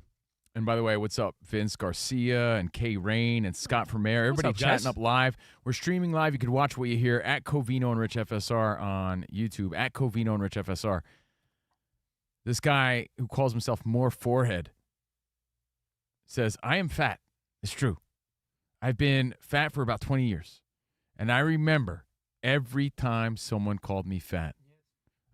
And by the way, what's up, Vince Garcia and Kay Rain and Scott from Air? Everybody up, chatting guys? up live. We're streaming live. You can watch what you hear at Covino and Rich FSR on YouTube, at Covino and Rich FSR. This guy who calls himself More Forehead says, I am fat. It's true. I've been fat for about 20 years. And I remember every time someone called me fat.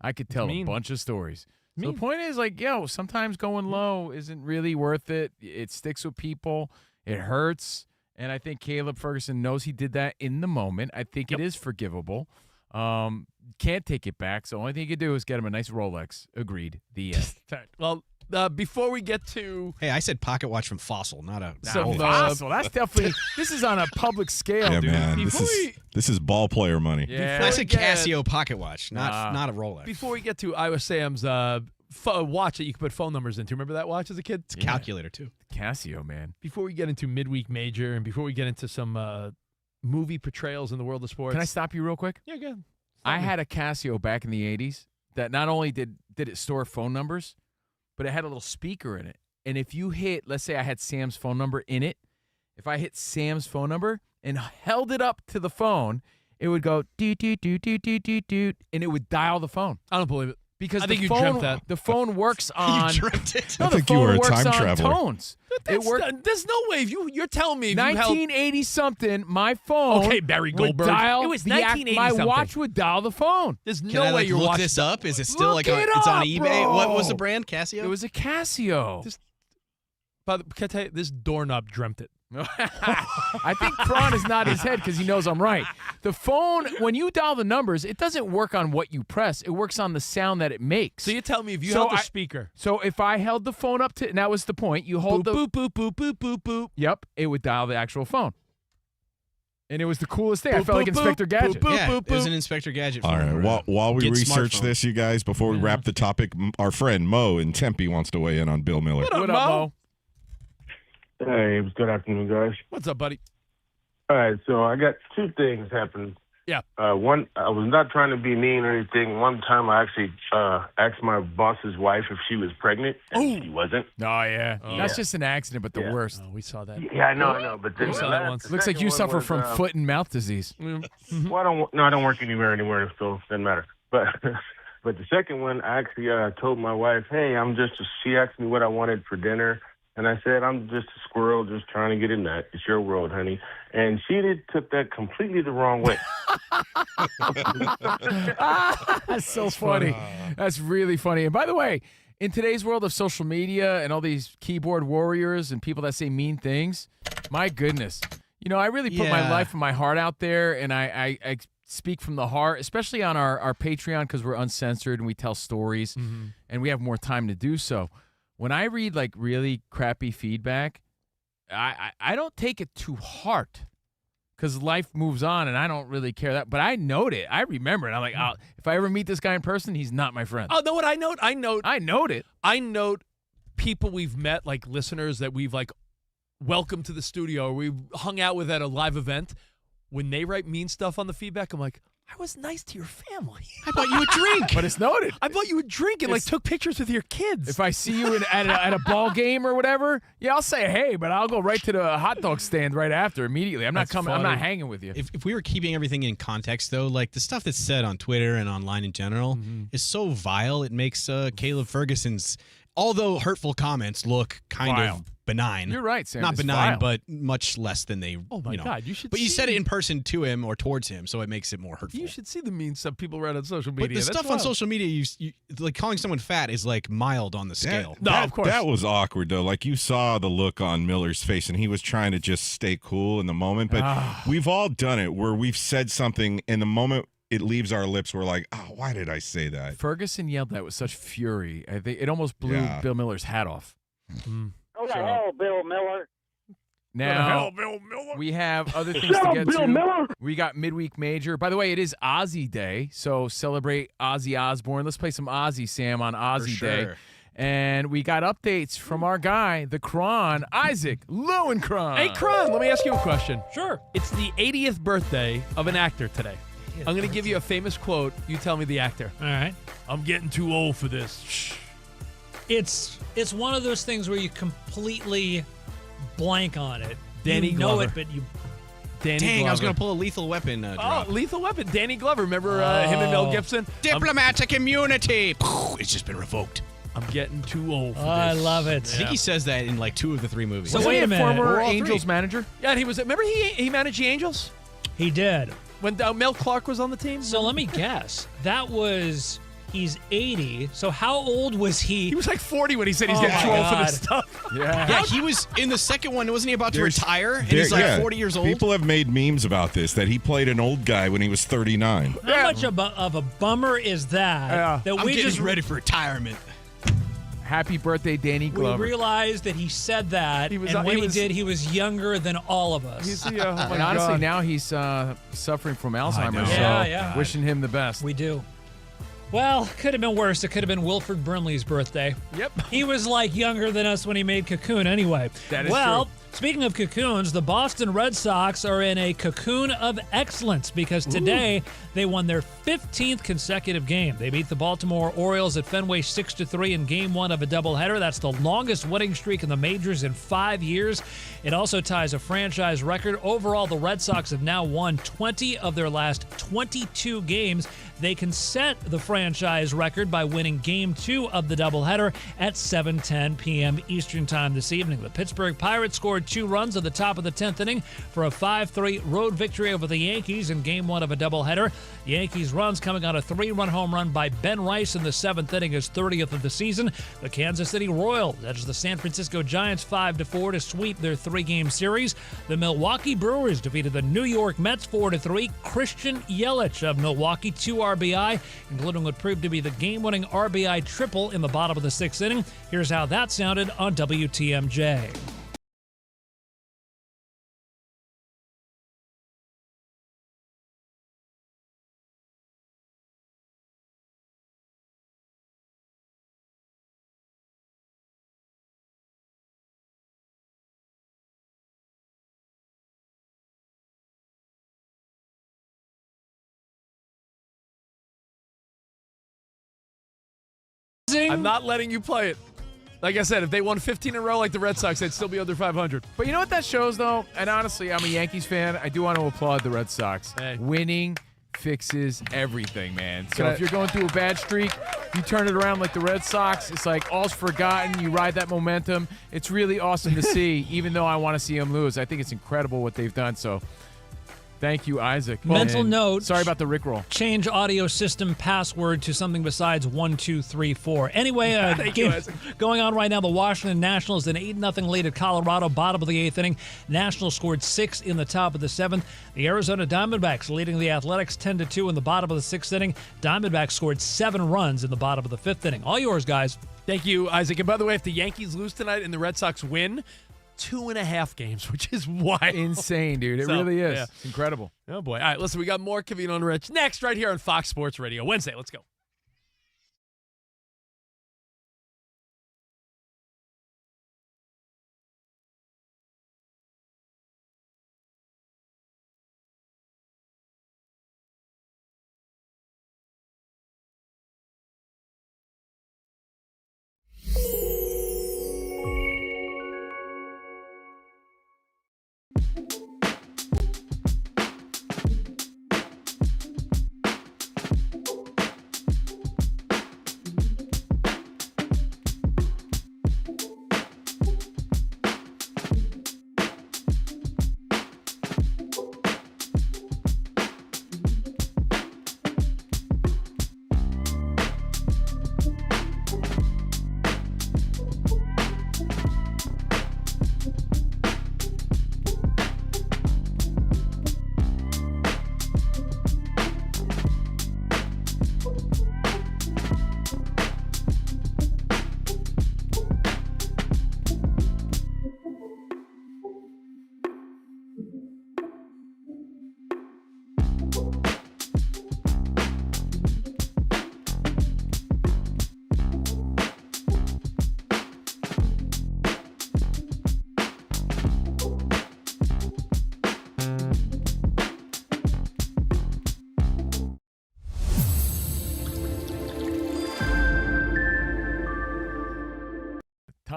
I could tell a mean. bunch of stories. So Mean. the point is, like, sometimes going low isn't really worth it. It sticks with people. It hurts. And I think Caleb Ferguson knows he did that in the moment. I think it is forgivable. Can't take it back. So the only thing you can do is get him a nice Rolex. Agreed. The end. Well, before we get to hey, I said pocket watch from Fossil, not a. So, Rolex. Fossil. That's definitely, this is on a public scale, yeah, dude. man. Before This is ball player money. Yeah. I we said get- Casio pocket watch, not a Rolex. before we get to Iowa Sam's watch that you can put phone numbers into. Remember that watch as a kid? It's a calculator too. Casio, man. Before we get into Midweek Major and before we get into some movie portrayals in the world of sports. Can I stop you real quick? Yeah, good. I had a Casio back in the 80s that not only did it store phone numbers, but it had a little speaker in it. And if you hit, let's say I had Sam's phone number in it, if I hit Sam's phone number and held it up to the phone, it would go doot doot doot doot doot doot doot, and it would dial the phone. I don't believe it. Because I the think you phone, dreamt that. The phone works on. You dreamt it. No, I the think you phone were a works time on traveler. tones. It worked. There's no way. You're telling me if you held 1980 something. My phone. Okay, Barry would Goldberg. Dial It was the 1980 My something. watch would dial the phone. There's Can no I way like you're look watching this up? Is it still Look like it it's on up, eBay? bro. What was the brand? Casio. It was a Casio. Can I tell you, this doorknob dreamt it. I think Kron is not his head because he knows I'm right. The phone, when you dial the numbers, it doesn't work on what you press. It works on the sound that it makes. So you tell me if you So held the I- speaker. So if I held the phone up to, and that was the point, you hold Boop, the boop, boop, boop, boop, boop, boop. Yep, it would dial the actual phone. And it was the coolest thing. I Boop, felt like boop, Inspector boop, Gadget. boop, yeah, boop, it was boop. an Inspector Gadget. All phone right. or While we Get research smartphone. this, you guys, before we wrap the topic, our friend Mo in Tempe wants to weigh in on Bill Miller. What up, What up, Mo? Hey, good afternoon, guys. What's up, buddy? All right, so I got two things happening. Yeah. One, I was not trying to be mean or anything. One time I actually asked my boss's wife if she was pregnant, and she wasn't. Oh, yeah. Oh. That's just an accident, but the Yeah. worst. Oh, we saw that. Yeah, I know. But then We saw that once. Looks like you suffer from foot and mouth disease. Well, I don't work anywhere, so it doesn't matter. But but the second one, I actually told my wife, hey, she asked me what I wanted for dinner. And I said, I'm just a squirrel just trying to get a nut. It's your world, honey. And she took that completely the wrong way. That's so funny. That's really funny. And by the way, in today's world of social media and all these keyboard warriors and people that say mean things, my goodness. You know, I really put my Yeah. life and my heart out there, and I speak from the heart, especially on our Patreon because we're uncensored and we tell stories, and we have more time to do so. When I read like really crappy feedback, I don't take it to heart because life moves on and I don't really care that. But I note it. I remember it. I'm like, oh, if I ever meet this guy in person, he's not my friend. Oh, know what I note? I note it. I note people we've met, like listeners that we've like welcomed to the studio or we hung out with at a live event. When they write mean stuff on the feedback, I'm like, I was nice to your family. I bought you a drink. But it's noted. I bought you a drink and took pictures with your kids. If I see you at a ball game or whatever, yeah, I'll say hey, but I'll go right to the hot dog stand right after immediately. I'm not coming. I'm not hanging with you. If we were keeping everything in context, though, like the stuff that's said on Twitter and online in general is so vile, it makes Caleb Ferguson's, although hurtful comments, look kind of benign. You're right, Sam. Not It's benign, vile. but much less than they. Oh my God, you should. But you see said it in person to him or towards him, so it makes it more hurtful. You should see the mean stuff people write on social media. But the stuff on social media, you like calling someone fat is like mild on the scale. of course. That was awkward, though. Like, you saw the look on Miller's face, and he was trying to just stay cool in the moment. But we've all done it where we've said something in the moment it leaves our lips. We're like, oh, why did I say that? Ferguson yelled that with such fury. I think it almost blew Bill Miller's hat off. Go to hell, Bill Miller. Now, we have other things to get to. We got Midweek Major. By the way, it is Ozzy Day, so celebrate Ozzy Osbourne. Let's play some Ozzy, Sam, on Ozzy Day. And we got updates from our guy, the Cron, Isaac Lowenkron. Hey, Cron, let me ask you a question. Sure. It's the 80th birthday of an actor today. I'm going to give you a famous quote. You tell me the actor. All right. I'm getting too old for this. Shh. It's one of those things where you completely blank on it. Danny you know Glover. it, but you. Danny Dang, Glover. I was going to pull a Lethal Weapon drop. Lethal Weapon. Danny Glover. Remember him and Mel Gibson? Diplomatic immunity. It's just been revoked. I'm getting too old for this. I love it. I think he says that in like 2 of the 3 movies. So Wasn't wait he a minute. former Or all Angels 3? manager? Yeah, and he was. Remember he managed the Angels He did. when Mel Clark was on the team. So let me guess. That was. He's 80. So how old was he? He was like 40 when he said he's Oh getting my too old for this God. stuff. Yeah, he was in the second one. Wasn't he about to There's- retire? And he's like 40 years old. People have made memes about this, that he played an old guy when he was 39. How much of a bummer is that? That I'm we getting just ready for retirement. Happy birthday, Danny we Glover. realized that he said that, He was- and when he he was- did, he was younger than all of us. He's the, oh my And honestly, God. now he's suffering from Alzheimer's. know. So Yeah. wishing him the best. We do. Well, could have been worse. It could have been Wilford Brimley's birthday. Yep. He was like younger than us when he made Cocoon anyway. That is well, true. Speaking of cocoons, the Boston Red Sox are in a cocoon of excellence because today they won their 15th consecutive game. They beat the Baltimore Orioles at Fenway 6-3 in Game 1 of a doubleheader. That's the longest winning streak in the majors in 5 years. It also ties a franchise record. Overall, the Red Sox have now won 20 of their last 22 games. They can set the franchise record by winning Game 2 of the doubleheader at 7:10 p.m. Eastern Time this evening. The Pittsburgh Pirates scored 2 runs at the top of the 10th inning for a 5-3 road victory over the Yankees in Game 1 of a doubleheader. The Yankees' runs coming on a 3-run home run by Ben Rice in the 7th inning, his 30th of the season. The Kansas City Royals edged the San Francisco Giants 5-4 to sweep their 3-game series. The Milwaukee Brewers defeated the New York Mets 4-3. Christian Yelich of Milwaukee 2 RBI, including what proved to be the game-winning RBI triple in the bottom of the 6th inning. Here's how that sounded on WTMJ. I'm not letting you play it. Like I said, if they won 15 in a row like the Red Sox, they'd still be under 500. But you know what that shows, though? And honestly, I'm a Yankees fan. I do want to applaud the Red Sox. Hey. Winning fixes everything, man. So Can if you're going through a bad streak, you turn it around like the Red Sox. It's like all's forgotten. You ride that momentum. It's really awesome to see, even though I want to see them lose. I think it's incredible what they've done. So thank you, Isaac. Mental And note. Sorry about the Rickroll. Change audio system password to something besides 1, 2, 3, 4. Anyway, game going on right now. The Washington Nationals an 8-0 lead at Colorado, bottom of the 8th inning. Nationals scored 6 in the top of the 7th. The Arizona Diamondbacks leading the Athletics 10-2 in the bottom of the 6th inning. Diamondbacks scored 7 runs in the bottom of the 5th inning. All yours, guys. Thank you, Isaac. And by the way, if the Yankees lose tonight and the Red Sox win, 2.5 games, which is wild. Insane, dude. It So, really is. yeah. It's incredible. Oh, boy. All right, listen, we got more Covino and Rich next right here on Fox Sports Radio. Wednesday, let's go.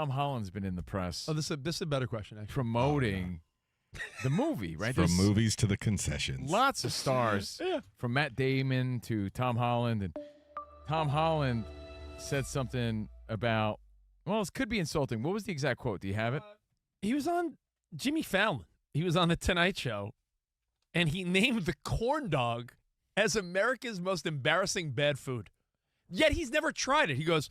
Tom Holland's been in the press Oh, this is a better question, actually. promoting the movie, right? From There's movies to the concessions. lots of stars, from Matt Damon to Tom Holland. And Tom Holland said something about, well, it could be insulting. What was the exact quote? Do you have it? He was on Jimmy Fallon. He was on The Tonight Show, and he named the corn dog as America's most embarrassing bad food. Yet he's never tried it. He goes,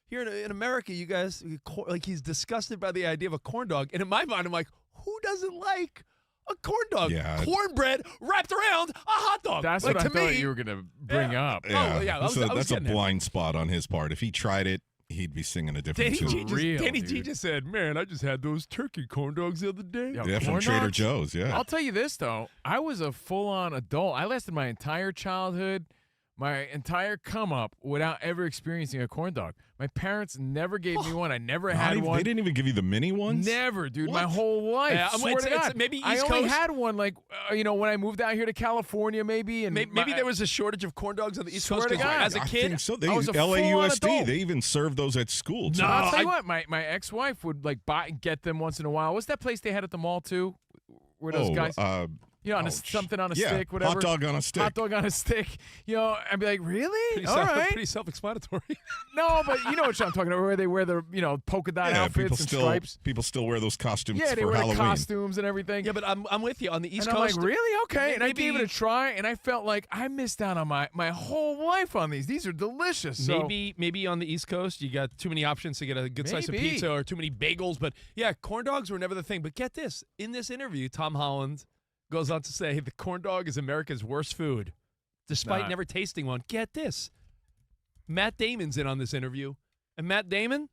here in America, you guys, like he's disgusted by the idea of a corn dog. And in my mind, I'm like, who doesn't like a corn dog? Yeah. Cornbread wrapped around a hot dog. That's like, what I to thought me, you were going to bring up. Yeah, Oh, yeah, I was that's a getting there. blind spot on his part. If he tried it, he'd be singing a different tune. Danny G just said, man, I just had those turkey corn dogs the other day. Yeah, from corn Trader dogs? Joe's, yeah. I'll tell you this, though. I was a full-on adult. I lasted my entire childhood, my entire come-up without ever experiencing a corn dog. My parents never gave me one. I never had one. They didn't even give you the mini ones? Never, dude. What? My whole life. Yeah, Swear to God. maybe I East only Coast. had one, like, when I moved out here to California, maybe. And Maybe there was a shortage of corn dogs on the East Swear Coast. to 'cause God. as a I kid, think so. They I was a full-on LAUSD. adult. They even serve those at school. too. I'll tell you what, my ex-wife would, like, get them once in a while. What's that place they had at the mall, too? Where those guys... something on a stick, whatever. Hot dog on a stick. Hot dog on a stick. I'd be like, really? All right. pretty self-explanatory. No, but you know what I'm talking about, where they wear the, polka dot outfits and stripes. People still wear those costumes Yeah, they for wear Halloween. the costumes and everything. Yeah, but I'm with you on the East and Coast. I'm like, really? Okay. And I Maybe- gave it a try, and I felt like I missed out on my whole life on these. These are delicious. So, Maybe on the East Coast you got too many options to get a good slice of Maybe. pizza or too many bagels. But yeah, corn dogs were never the thing. But get this, in this interview, Tom Holland goes on to say the corn dog is America's worst food, despite Nah. never tasting one. Get this, Matt Damon's in on this interview, and Matt Damon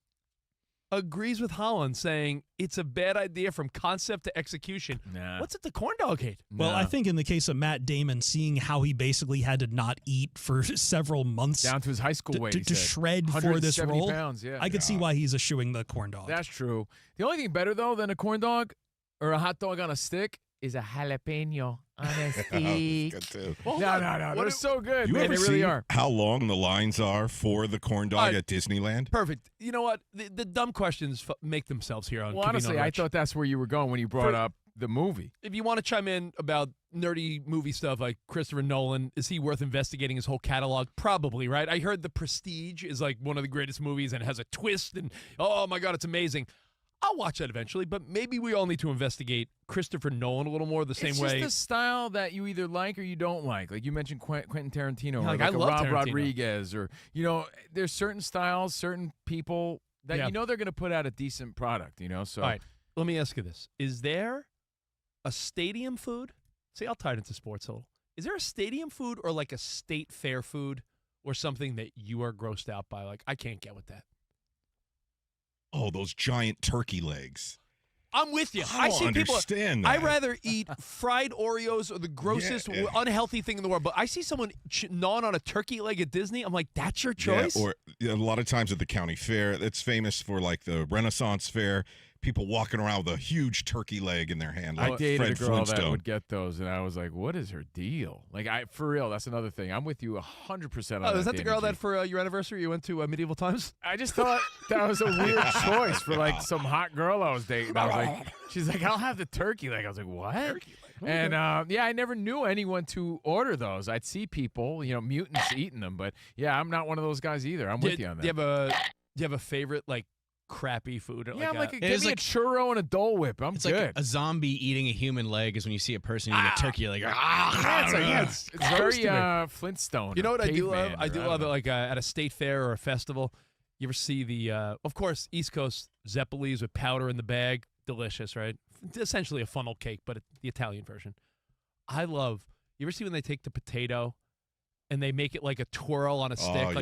agrees with Holland, saying it's a bad idea from concept to execution. Nah. What's it the corn dog hate? Well, I think in the case of Matt Damon, seeing how he basically had to not eat for several months down to his high school weight, he to said. shred for this 170 role, pounds, yeah. I could see why he's eschewing the corn dog. That's true. The only thing better, though, than a corn dog or a hot dog on a stick is a jalapeno on a stick. Good too. No. They're so good. You man. ever They really see are. how long the lines are for the corn dog All right. at Disneyland? Perfect. You know what? The dumb questions make themselves here on Well, Covino honestly, and I Rich. thought that's where you were going when you brought up the movie. If you want to chime in about nerdy movie stuff like Christopher Nolan, is he worth investigating his whole catalog? Probably, right? I heard The Prestige is like one of the greatest movies and it has a twist and, oh my God, it's amazing. I'll watch that eventually, but maybe we all need to investigate Christopher Nolan a little more the same It's way. just a style that you either like or you don't like. Like you mentioned Quentin Tarantino, or Like, like I a love Rob Tarantino. Rodriguez, or, there's certain styles, certain people that Yeah. they're going to put out a decent product, so. All right, let me ask you this. Is there a stadium food? See, I'll tie it into sports a little. Is there a stadium food or like a state fair food or something that you are grossed out by? Like, I can't get with that. Oh, those giant turkey legs. I'm with you. I don't see people. understand that. I'd rather eat fried Oreos or the grossest, Yeah. unhealthy thing in the world. But I see someone gnawing on a turkey leg at Disney. I'm like, that's your choice? Yeah, or a lot of times at the county fair, it's famous for like the Renaissance fair. People walking around with a huge turkey leg in their hand. Like I dated Fred a girl Flintstone. that would get those, and I was like, "What is her deal?" Like, for real, that's another thing. I'm with you 100% on that. Is that the Danny girl G. that for your anniversary you went to Medieval Times? I just thought that was a weird choice for like some hot girl I was dating. I was like, she's like, I'll have the turkey leg. I was like, what? And I never knew anyone to order those. I'd see people, mutants eating them, but yeah, I'm not one of those guys either. I'm with you on that. Do you have a favorite like crappy food? Yeah, I'm like, give It's me like- a churro and a Dole Whip. I'm It's good. like a zombie eating a human leg is when you see a person eating a turkey leg. it's gross to very me. Flintstone. You know what I do love? caveman, I do or love it don't know. like at a state fair or a festival. You ever see the, of course, East Coast Zeppelis with powder in the bag? Delicious, right? Essentially a funnel cake, but the Italian version. You ever see when they take the potato and they make it like a twirl on a stick? And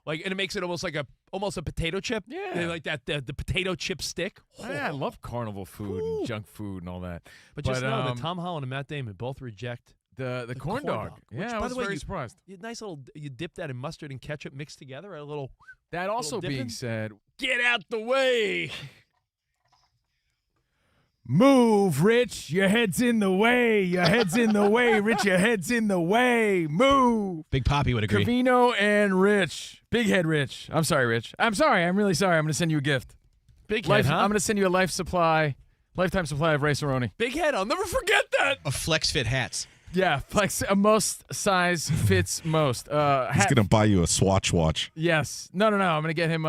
it makes it almost a potato chip? Yeah. They like that, the potato chip stick. Yeah, I love carnival food and junk food and all that. But just know that Tom Holland and Matt Damon both reject the corn dog. Which, Yeah, I by was the way, very surprised. You dip that in mustard and ketchup mixed together, a little. That also dipping? being said, Get out the way. move, Rich. Your head's in the way. Your head's in the way, Rich. Your head's in the way. Move. Big Poppy would agree. Covino and Rich. Big head Rich. I'm sorry, Rich. I'm sorry. I'm really sorry. I'm going to send you a gift. Big head, huh? I'm going to send you a lifetime supply of Rice-A-Roni. Big head. I'll never forget that. Of flex fit hats. Yeah, flex. Most size fits most. He's going to buy you a Swatch watch. Yes. No. I'm going to get him.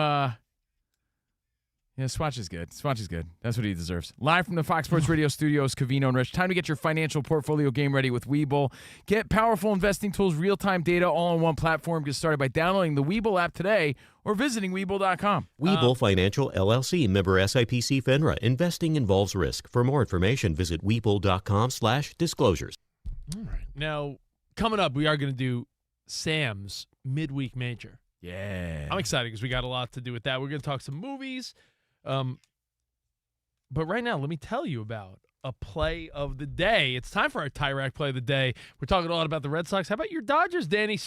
Yeah, Swatch is good. That's what he deserves. Live from the Fox Sports Radio studios, Covino and Rich. Time to get your financial portfolio game ready with Webull. Get powerful investing tools, real-time data, all on one platform. Get started by downloading the Webull app today or visiting Webull.com. Webull Financial LLC, member SIPC FINRA. Investing involves risk. For more information, visit Webull.com/disclosures. All right. Now, coming up, we are going to do Sam's Midweek Major. Yeah. I'm excited because we got a lot to do with that. We're going to talk some movies. But right now, let me tell you about a play of the day. It's time for our Tie-Rack play of the day. We're talking a lot about the Red Sox. How about your Dodgers, Danny?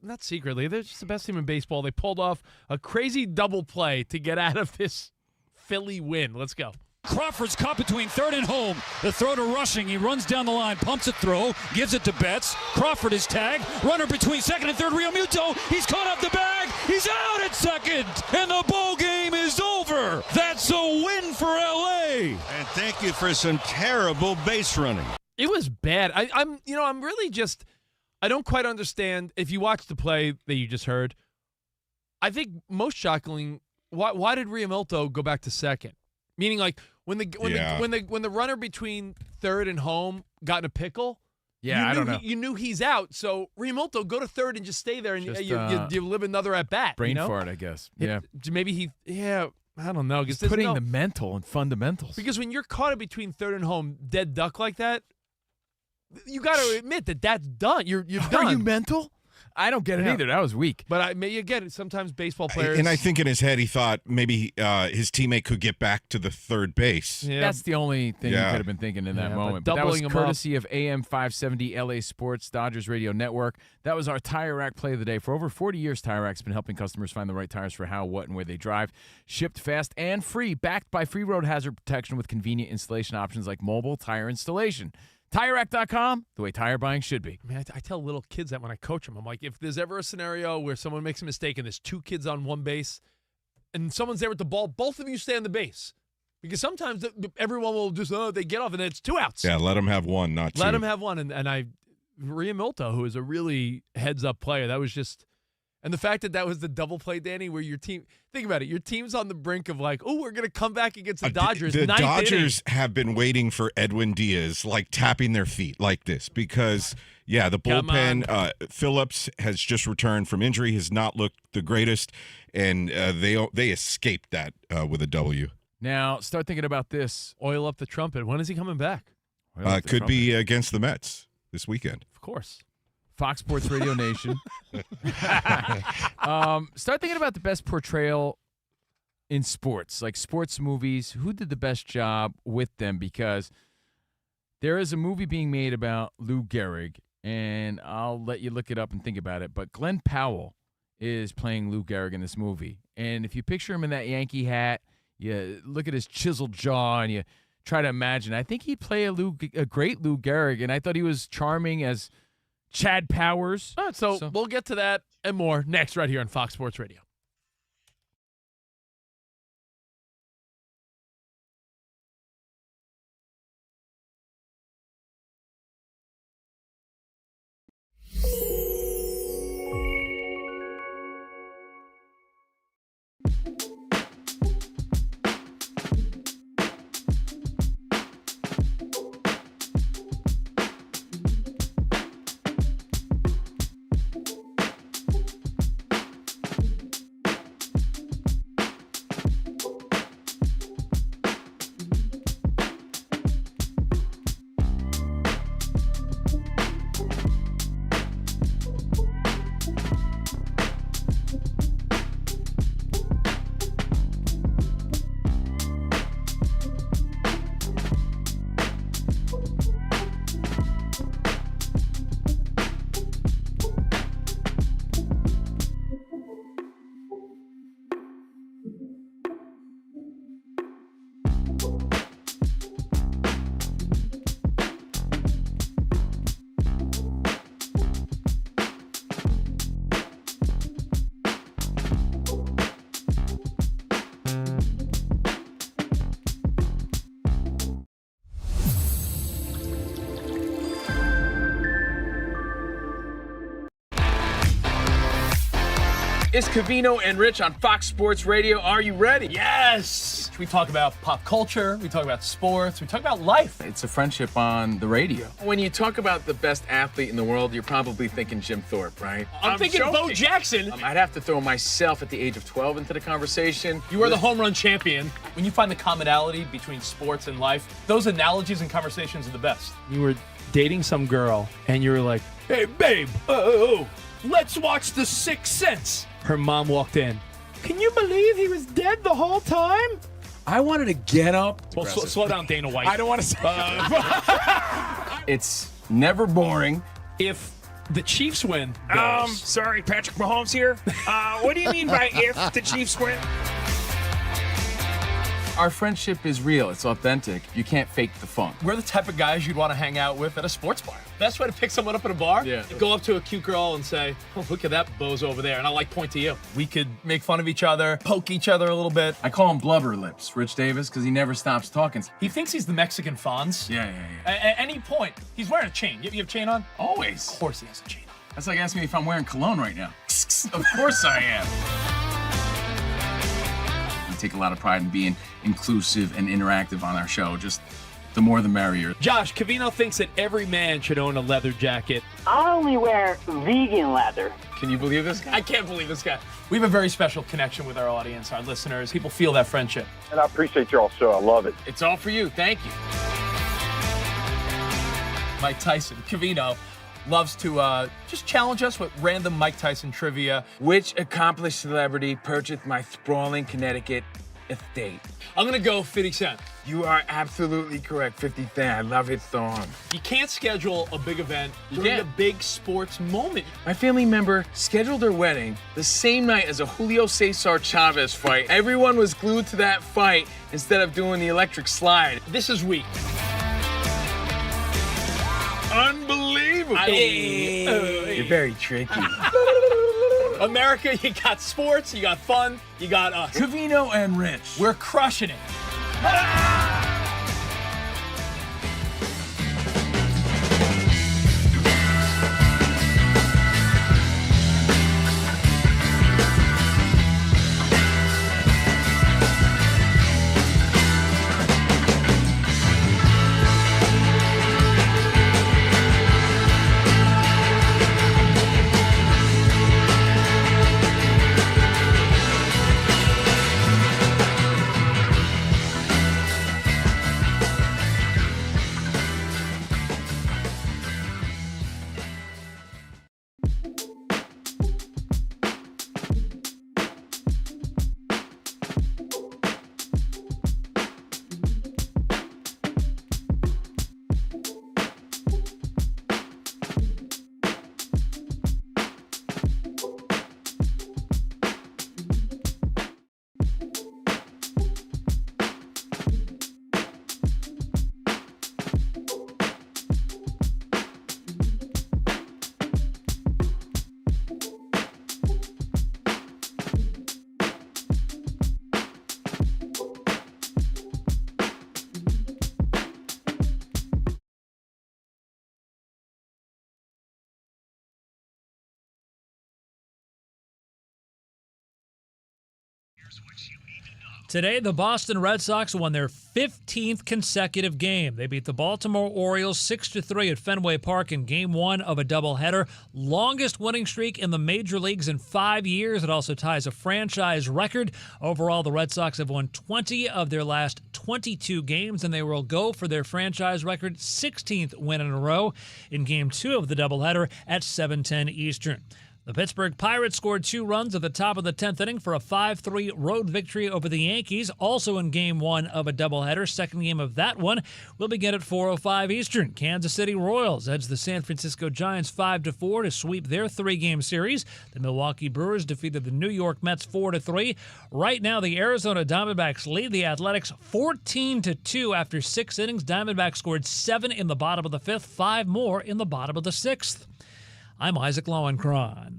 Not secretly, they're just the best team in baseball. They pulled off a crazy double play to get out of this Philly win. Let's go. Crawford's caught between third and home. The throw to Rushing. He runs down the line, pumps a throw, gives it to Betts. Crawford is tagged. Runner between second and third. Real Muto. He's caught up the bag. He's out at second. And the ball game is over. That's a win for L.A. And thank you for some terrible base running. It was bad. I'm really just, I don't quite understand. If you watch the play that you just heard, I think most shockingly, why did Realmuto go back to second? Meaning, like, when the runner between third and home got in a pickle, I don't know. You knew he's out. So Realmuto, go to third and just stay there, and you live another at bat. Brain fart, I guess. Yeah, maybe I don't know. He's putting the mental and fundamentals. Because when you're caught in between third and home, dead duck like that, you got to admit that that's done. You're done. Are you mental? I don't get it either. That was weak. But you get it. Sometimes baseball players. And I think in his head he thought maybe his teammate could get back to the third base. Yeah. That's the only thing he could have been thinking in that moment. But that was courtesy of AM 570 LA Sports, Dodgers Radio Network. That was our Tire Rack play of the day. For over 40 years, Tire Rack's been helping customers find the right tires for how, what, and where they drive. Shipped fast and free. Backed by free road hazard protection with convenient installation options like mobile tire installation. TireRack.com, the way tire buying should be. I mean, I tell little kids that when I coach them. I'm like, if there's ever a scenario where someone makes a mistake and there's two kids on one base and someone's there with the ball, both of you stay on the base. Because sometimes everyone will just, they get off and then it's 2 outs. Yeah, let them have one, not two. Let them have one. And Realmuto, who is a really heads-up player, that was just – and the fact that was the double play, Danny, where your team – think about it. Your team's on the brink of like, we're going to come back against the Dodgers. The Dodgers have been waiting for Edwin Diaz, like tapping their feet like this because, the bullpen, Phillips has just returned from injury, has not looked the greatest, and they escaped that with a W. Now, start thinking about this. Oil up the trumpet. When is he coming back? Could be against the Mets this weekend. Of course. Fox Sports Radio Nation. Start thinking about the best portrayal in sports, like sports movies. Who did the best job with them? Because there is a movie being made about Lou Gehrig, and I'll let you look it up and think about it. But Glenn Powell is playing Lou Gehrig in this movie. And if you picture him in that Yankee hat, you look at his chiseled jaw, and you try to imagine. I think he'd play a great Lou Gehrig, and I thought he was charming as Chad Powers. All right, so we'll get to that and more next right here on Fox Sports Radio. It's Covino and Rich on Fox Sports Radio. Are you ready? Yes! We talk about pop culture, we talk about sports, we talk about life. It's a friendship on the radio. When you talk about the best athlete in the world, you're probably thinking Jim Thorpe, right? I'm thinking Bo Jackson. I'd have to throw myself at the age of 12 into the conversation. You are the home run champion. When you find the commonality between sports and life, those analogies and conversations are the best. You were dating some girl, and you were like, Hey, babe, let's watch The Sixth Sense. her mom walked in. Can you believe he was dead the whole time? I wanted to get up. Well, slow down, Dana White. I don't want to say It's never boring. If the Chiefs win, Sorry, Patrick Mahomes here. What do you mean by if the Chiefs win? Our friendship is real. It's authentic. You can't fake the fun. we're the type of guys you'd want to hang out with at a sports bar. Best way to pick someone up at a bar? Yeah. Go up to a cute girl and say, oh, look at that bozo over there, and I'll point to you. We could make fun of each other, poke each other a little bit. I call him Blubber Lips, Rich Davis, because he never stops talking. He thinks he's the Mexican Fonz. Yeah. At any point, he's wearing a chain. You have a chain on? Always. Of course he has a chain on. That's like asking me if I'm wearing cologne right now. Of course I am. We take a lot of pride in being inclusive and interactive on our show. Just the more the merrier. Josh, Covino thinks that every man should own a leather jacket. I only wear vegan leather. Can you believe this guy? I can't believe this guy. We have a very special connection with our audience, our listeners. People feel that friendship. And I appreciate y'all so. I love it. It's all for you. Thank you. Mike Tyson, Covino, loves to just challenge us with random Mike Tyson trivia. Which accomplished celebrity purchased my sprawling Connecticut estate? I'm going to go 50 Cent. You are absolutely correct. 50 Cent. I love his song. You can't schedule a big event You during can't. a big sports moment. My family member scheduled their wedding the same night as a Julio Cesar Chavez fight. Everyone was glued to that fight instead of doing the electric slide. This is weak. Unbelievable. You're very tricky. America, you got sports, you got fun, you got us. Covino and Rich. We're crushing it. Today, the Boston Red Sox won their 15th consecutive game. They beat the Baltimore Orioles 6-3 at Fenway Park in Game 1 of a doubleheader. Longest winning streak in the major leagues in 5 years. It also ties a franchise record. Overall, the Red Sox have won 20 of their last 22 games, and they will go for their franchise record 16th win in a row in Game 2 of the doubleheader at 7:10 Eastern. The Pittsburgh Pirates scored 2 runs at the top of the 10th inning for a 5-3 road victory over the Yankees, also in Game 1 of a doubleheader. Second game of that one will begin at 4:05 Eastern. Kansas City Royals edged the San Francisco Giants 5-4 to sweep their 3-game series. The Milwaukee Brewers defeated the New York Mets 4-3. Right now, the Arizona Diamondbacks lead the Athletics 14-2 after 6 innings. Diamondbacks scored 7 in the bottom of the 5th, 5 more in the bottom of the 6th. I'm Isaac Lowenkron.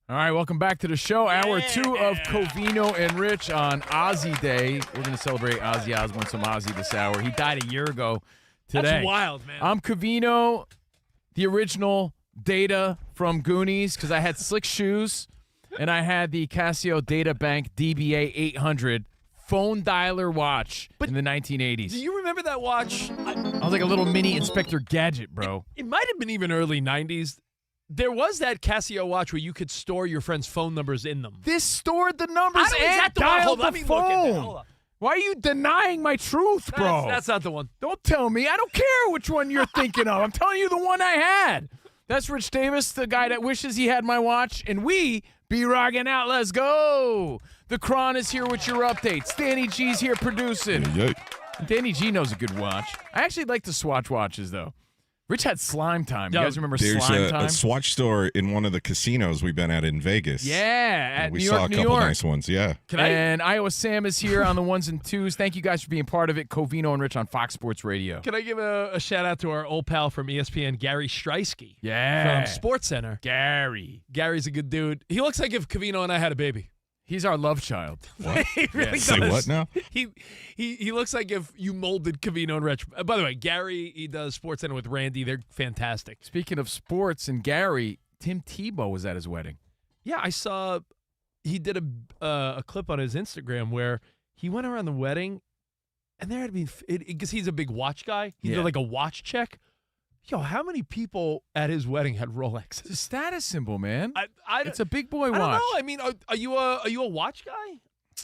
All right, welcome back to the show. Hour 2 of Covino and Rich on Ozzy Day. We're going to celebrate Ozzy Osbourne, some Ozzy this hour. He died a year ago today. That's wild, man. I'm Covino, the original Data from Goonies, because I had slick shoes, and I had the Casio Data Bank DBA 800 phone dialer watch in the 1980s. Do you remember that watch? I was like a little mini Inspector Gadget, bro. It might have been even early 90s. There was that Casio watch where you could store your friends' phone numbers in them. This stored the numbers and Hold dialed on, let the me look at that. phone. Hold on. Why are you denying my truth, bro? That's not the one. Don't tell me. I don't care which one you're thinking of. I'm telling you the one I had. That's Rich Davis, the guy that wishes he had my watch. And we be rocking out. Let's go. The Cron is here with your updates. Danny G's here producing. Danny G knows a good watch. I actually like the Swatch watches, though. Rich had Slime Time. You guys remember There's Slime Time? a Swatch store in one of the casinos we've been at in Vegas. Yeah, at we New saw York, a couple New York. nice ones. Yeah. And Iowa Sam is here on the ones and twos. Thank you guys for being part of it. Covino and Rich on Fox Sports Radio. Can I give a shout out to our old pal from ESPN, Gary Streisky? Yeah. From SportsCenter. Gary. Gary's a good dude. He looks like if Covino and I had a baby. He's our love child. What? He really does. Say what now? He looks like if you molded Covino and Rich. By the way, Gary, he does SportsCenter with Randy. They're fantastic. Speaking of sports and Gary, Tim Tebow was at his wedding. Yeah, I saw he did a clip on his Instagram where he went around the wedding, and there had to be, because he's a big watch guy, he did like a watch check. Yo, how many people at his wedding had Rolexes? It's a status symbol, man. It's a big boy I watch. don't know. I mean, are you a watch guy?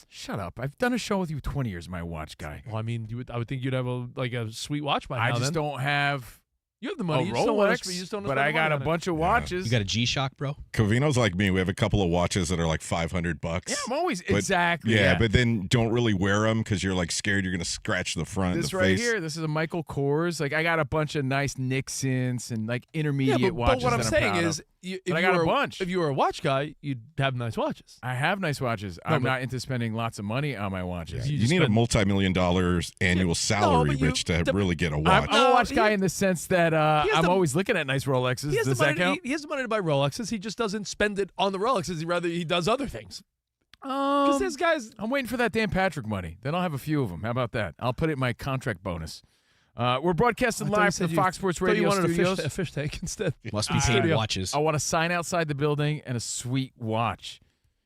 Shut up. I've done a show with you 20 years, my watch guy. Well, I mean, I would think you'd have a sweet watch by now. I just don't have You have the money. a You just don't want Rolex, to, you just don't but spend I the money got a on it. bunch of watches. You got a G-Shock, bro? Covino's like me. We have a couple of watches that are like $500. Yeah, I'm always But- exactly. Yeah, but then don't really wear them because you're like scared you're gonna scratch the front. This the right face. here, this is a Michael Kors. Like I got a bunch of nice Nixons and like intermediate but watches. what I'm that saying proud is, of. if But I you got were a bunch. If you were a watch guy, you'd have nice watches. I have nice watches. No, I'm but- not into spending lots of money on my watches. You need a multi-million-dollar annual salary, Rich, to really get a watch. I'm a watch guy in the sense that He has I'm the- always looking at nice Rolexes. He has, Does the that money, count? he has the money to buy Rolexes. He just doesn't spend it on the Rolexes. He does other things. Because there's guys. I'm waiting for that Dan Patrick money. Then I'll have a few of them. How about that? I'll put it in my contract bonus. We're broadcasting I thought you live said from the Fox Sports thought you Radio wanted studios. a fish tank instead. Must be paid watches. I want a sign outside the building and a sweet watch.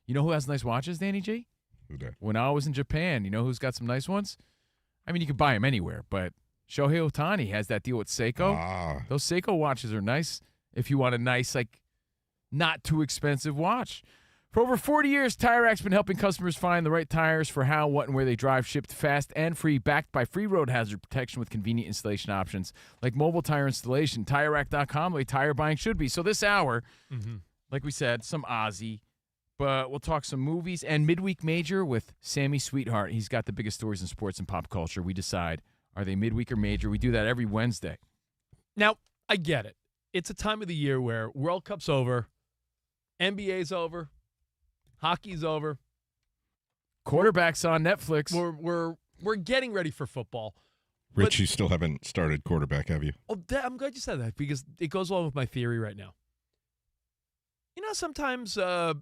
You know who has nice watches, Danny G? Who that? When I was in Japan, you know who's got some nice ones? I mean, you can buy them anywhere, but Shohei Ohtani has that deal with Seiko. Ah. Those Seiko watches are nice if you want a nice, like, not too expensive watch. For over 40 years, Tire Rack's been helping customers find the right tires for how, what, and where they drive, shipped fast and free, backed by free road hazard protection with convenient installation options like mobile tire installation. TireRack.com, the way tire buying should be. So this hour, like we said, some Ozzy, but we'll talk some movies and midweek major with Sammy Sweetheart. He's got the biggest stories in sports and pop culture. We decide, are they midweek or major? We do that every Wednesday. Now, I get it. It's a time of the year where World Cup's over, NBA's over, hockey's over. Quarterbacks on Netflix. We're getting ready for football. Rich, you still haven't started quarterback, have you? Oh, I'm glad you said that because it goes along with my theory right now. You know, sometimes I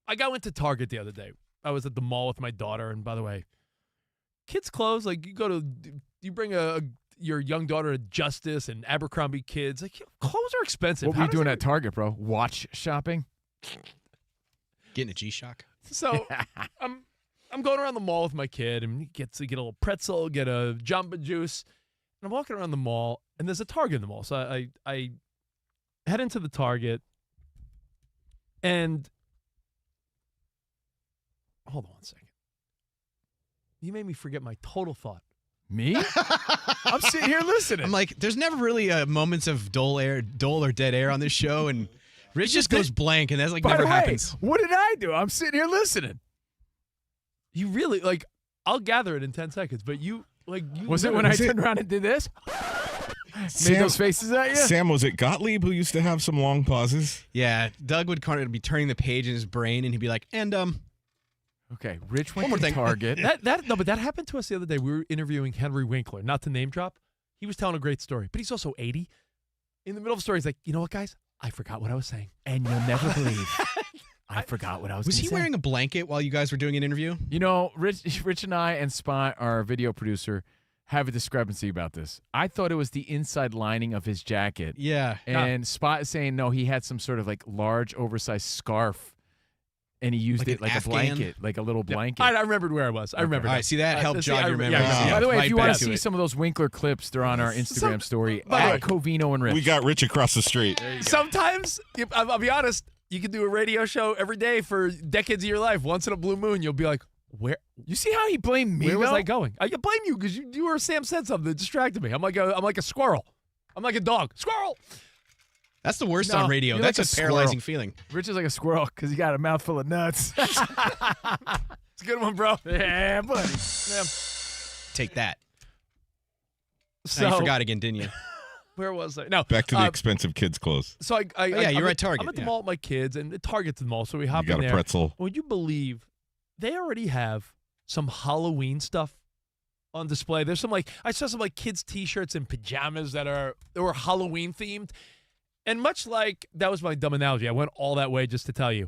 went to Target the other day. I was at the mall with my daughter, and by the way, kids' clothes, like you bring your young daughter to Justice and Abercrombie Kids. Like, clothes are expensive. What were you doing at Target, bro? Watch shopping? Getting a G-Shock. So I'm going around the mall with my kid and get a little pretzel, get a Jamba Juice, and I'm walking around the mall, and there's a Target in the mall. So I head into the Target, and hold on one second. You made me forget my total thought. Me? I'm sitting here listening. I'm like, there's never really moments of dull or dead air on this show, and Rich just goes blank, and that's like By never the way, happens. What did I do? I'm sitting here listening. You really, like, I'll gather it in 10 seconds, but you Was it when I turned around and did this? Made those faces at you? Sam, was it Gottlieb who used to have some long pauses? Yeah, Doug would kind of be turning the page in his brain, and he'd be like, and Okay, Rich went One more to thing. Target. but that happened to us the other day. We were interviewing Henry Winkler, not to name drop. He was telling a great story, but he's also 80. In the middle of the story, he's like, you know what, guys? I forgot what I was saying. And you'll never believe. I forgot what I was Was gonna he say. wearing a blanket while you guys were doing an interview? You know, Rich and I and Spot, our video producer, have a discrepancy about this. I thought it was the inside lining of his jacket. Yeah. And Spot is saying, no, he had some sort of like large oversized scarf and he used Like it an like Afghan? a blanket, like a little blanket. I remembered where I was. I remembered. All right, see that helped jog your memory. By the way, Right if you want back to to see it. some of those Winkler clips, they're on our Instagram story by the way, at Covino and Rich. We got Rich across the street. Sometimes, I'll be honest, you can do a radio show every day for decades of your life. Once in a blue moon, you'll be like, where? You see how he blamed me? Where was though? I going? I blame you because you or Sam said something that distracted me. I'm like a squirrel. I'm like a dog. Squirrel. That's the worst No, on radio. you're That's like a a squirrel. paralyzing feeling. Rich is like a squirrel because he got a mouthful of nuts. It's a good one, bro. Yeah, buddy. Yeah. Take that. So you forgot again, didn't you? Where was I? No. Back to the expensive kids' clothes. So yeah, you're I'm at Target, I'm at the yeah. mall with my kids, and Target's the mall, so we hop You got in a there. pretzel. Would you believe they already have some Halloween stuff on display? There's some I saw some kids' T-shirts and pajamas that were Halloween themed, and much like that was my dumb analogy. I went all that way just to tell you.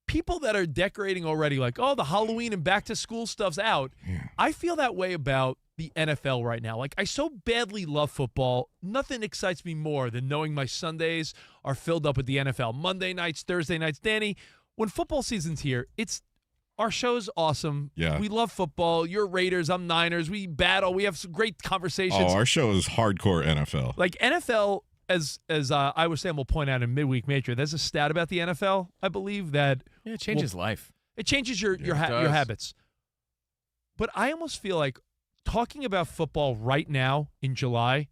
People that are decorating already, like, oh, the Halloween and back to school stuff's out. Yeah. I feel that way about the NFL right now. Like, I so badly love football. Nothing excites me more than knowing my Sundays are filled up with the NFL. Monday nights, Thursday nights. Danny, when football season's here, our show's awesome. Yeah. We love football. You're Raiders. I'm Niners. We battle. We have some great conversations. Oh, our show is hardcore NFL. Like NFL, as I was saying, we'll point out in Midweek Major, there's a stat about the NFL, I believe, that it changes life. It changes your habits. But I almost feel like talking about football right now in July,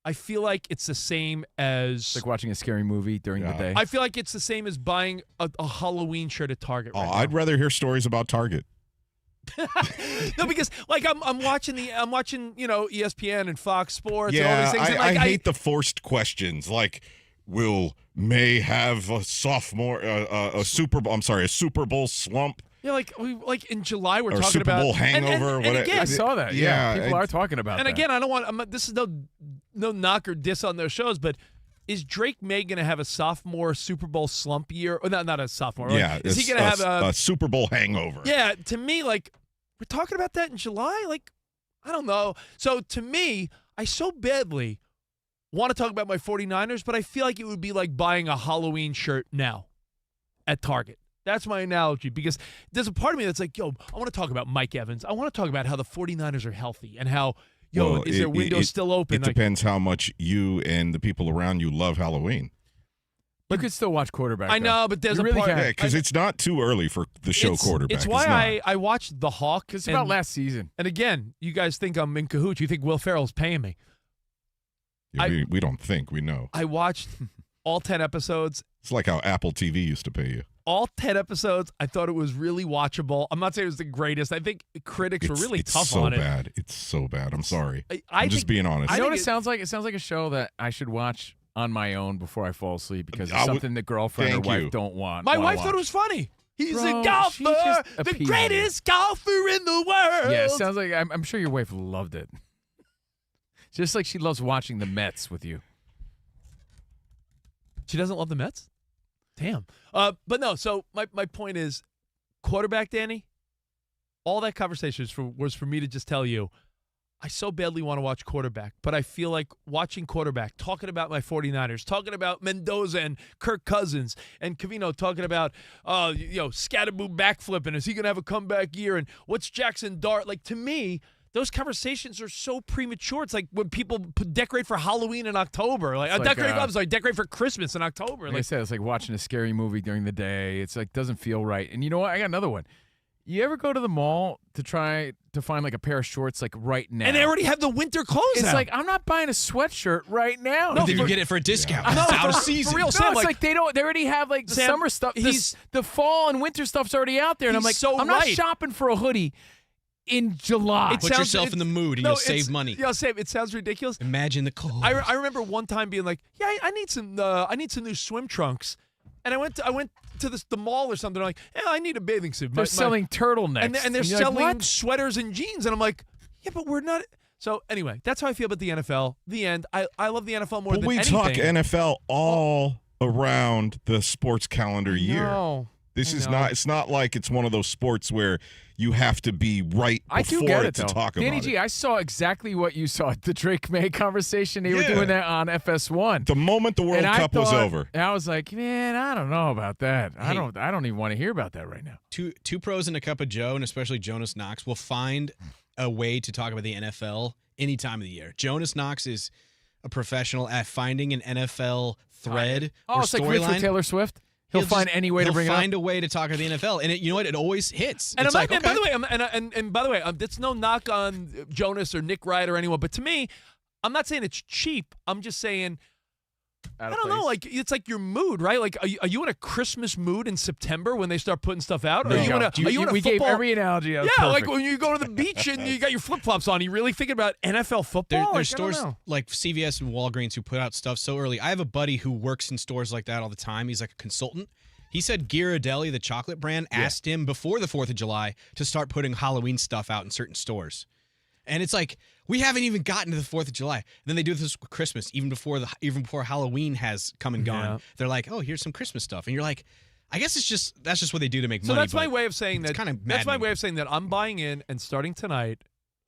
I feel like it's the same as It's like watching a scary movie during the day. I feel like it's the same as buying a Halloween shirt at Target. Oh, Right now. I'd rather hear stories about Target. No, because I'm watching ESPN and Fox Sports and all Yeah, these things. And I hate the forced questions. Like, will May have a sophomore a Super Bowl slump? Yeah, like in July we're Or talking Super about Bowl hangover, And what- again, I saw that. Yeah, People are talking about and that. again, I don't want. This is no knock or diss on those shows, but is Drake May going to have a sophomore Super Bowl slump year? Or not a sophomore. Yeah, is he going to have a Super Bowl hangover? Yeah, to me, we're talking about that in July. I don't know. So to me, I so badly want to talk about my 49ers, but I feel like it would be like buying a Halloween shirt now at Target. That's my analogy, because there's a part of me that's like, yo, I want to talk about Mike Evans. I want to talk about how the 49ers are healthy and how, Well, is their window still open? It depends how much you and the people around you love Halloween. You could still watch quarterback. I know, but there's a part. Yeah, because it's not too early for the show quarterback. It's why I watched The Hawk. It's about last season. And again, you guys think I'm in cahoots. You think Will Ferrell's paying me. we don't think, we know. I watched all 10 episodes. It's like how Apple TV used to pay you. All 10 episodes, I thought it was really watchable. I'm not saying it was the greatest. I think critics were really tough on it. It's so bad. I'm sorry. I'm I'm just being honest. You know what it sounds like? It sounds like a show that I should watch on my own before I fall asleep because it's something that girlfriend or thank wife you. don't want. My wanna wife watch. thought it was funny. He's Bro, a she's golfer, just a the peanut. greatest golfer in the world. Yeah, it sounds like I'm sure your wife loved it. Just like she loves watching the Mets with you. She doesn't love the Mets? Damn. But no, so my point is, quarterback, Danny, all that conversation was for me to just tell you, I so badly want to watch quarterback, but I feel like watching quarterback, talking about my 49ers, talking about Mendoza and Kirk Cousins and Covino, talking about, Scatterboo backflipping. Is he going to have a comeback year? And what's Jackson Dart? Like, to me, those conversations are so premature. It's like when people decorate for Halloween in October. Decorate for Christmas in October. Like I said, it's like watching a scary movie during the day. It's like doesn't feel right. And you know what? I got another one. You ever go to the mall to try to find like a pair of shorts like right now? And they already have the winter clothes It's out. like, I'm not buying a sweatshirt right now. No, then you get it for a discount. Yeah. It's No, out of for season. real, Sam, it's like they already have like the Sam, summer stuff. The fall and winter stuff's already out there. And I'm like, he's so I'm not right. shopping for a hoodie in July. Put yourself in the mood and you'll save money. Yeah, Sam, it sounds ridiculous. Imagine the cold. I remember one time being like, yeah, I need some new swim trunks. And I went to the mall or something. I'm like, yeah, I need a bathing suit. They're selling turtlenecks. and they're you're like, selling what? sweaters and jeans. And I'm like, yeah, but we're not. So anyway, that's how I feel about the NFL. The end. I love the NFL more But than we anything. talk NFL all around the sports calendar year. No. This is not. It's not like it's one of those sports where you have to be right before it to talk about it. Danny G, I saw exactly what you saw at the Drake May conversation. They were doing that on FS1. The moment the World Cup was over, I was like, man, I don't know about that. I don't even want to hear about that right now. Two pros and a cup of Joe, and especially Jonas Knox, will find a way to talk about the NFL any time of the year. Jonas Knox is a professional at finding an NFL thread or it's like Rich with storyline. Taylor Swift. He'll find any way to bring it up. He'll find a way to talk about the NFL, and you know what? It always hits. And, it's by the way, it's no knock on Jonas or Nick Wright or anyone, but to me, I'm not saying it's cheap. I'm just saying, I don't know. Like it's like your mood, right? Like, are you in a Christmas mood in September when they start putting stuff out? There Are you you in a? go. Are you in a we football? gave every analogy. Yeah, like when you go to the beach and you got your flip flops on. Are you really thinking about NFL football? There's stores like CVS and Walgreens who put out stuff so early. I have a buddy who works in stores like that all the time. He's like a consultant. He said Ghirardelli, the chocolate brand, asked him before the 4th of July to start putting Halloween stuff out in certain stores. And it's like, we haven't even gotten to the 4th of July. And then they do this with Christmas, even before Halloween has come and gone. Yeah. They're like, oh, here's some Christmas stuff. And you're like, I guess that's just what they do to make money. So that's my way of saying that. Kind of that's my way of saying that I'm buying in, and starting tonight,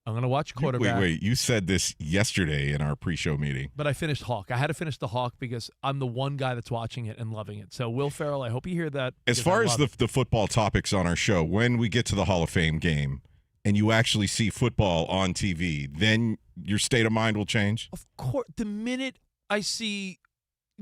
I'm going to watch quarterback. Wait. You said this yesterday in our pre-show meeting. But I finished Hawk. I had to finish the Hawk because I'm the one guy that's watching it and loving it. So, Will Ferrell, I hope you hear that. As far as the football topics on our show, when we get to the Hall of Fame game and you actually see football on TV, then your state of mind will change? Of course. The minute I see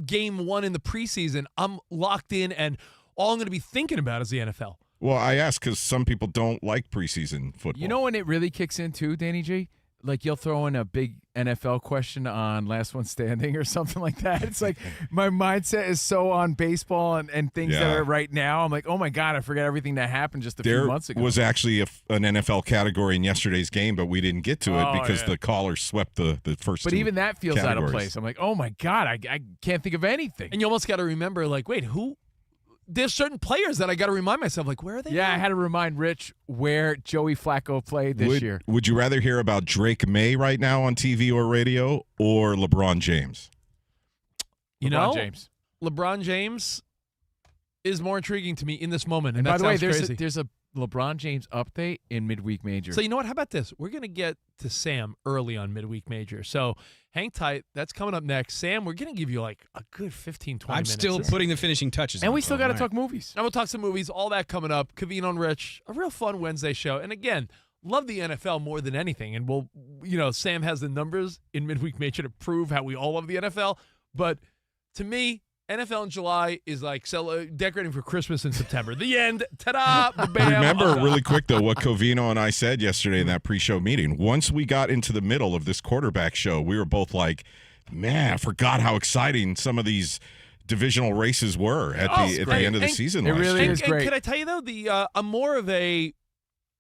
game 1 in the preseason, I'm locked in, and all I'm going to be thinking about is the NFL. Well, I ask because some people don't like preseason football. You know when it really kicks in too, Danny G? Like you'll throw in a big NFL question on Last One Standing or something like that. It's like my mindset is so on baseball and things that are right now. I'm like, oh my God, I forgot everything that happened just a few months ago. There was actually an NFL category in yesterday's game, but we didn't get to it because the caller swept the first But two even that feels out of categories. place. I'm like, oh my God, I can't think of anything. And you almost got to remember, like, wait, who? There's certain players that I got to remind myself, like, where are they? Yeah, now? I had to remind Rich where Joey Flacco played this year. Would you rather hear about Drake May right now on TV or radio or LeBron James? LeBron James is more intriguing to me in this moment. And by that the way, sounds crazy. there's a LeBron James update in Midweek Major. So you know what? How about this? We're going to get to Sam early on Midweek Major. So hang tight. That's coming up next. Sam, we're going to give you like a good 15, 20 minutes. I'm still putting the finishing touches and on we it, still got to talk movies. And we'll talk some movies. All that coming up. Covino and Rich, a real fun Wednesday show. And again, love the NFL more than anything. And we'll, Sam has the numbers in Midweek Major to prove how we all love the NFL. But to me, NFL in July is like decorating for Christmas in September. The end. Ta-da. Bam. Remember really quick, though, what Covino and I said yesterday in that pre-show meeting. Once we got into the middle of this quarterback show, we were both like, man, I forgot how exciting some of these divisional races were at the end of the season last year. is great. And can I tell you, though, I'm more of a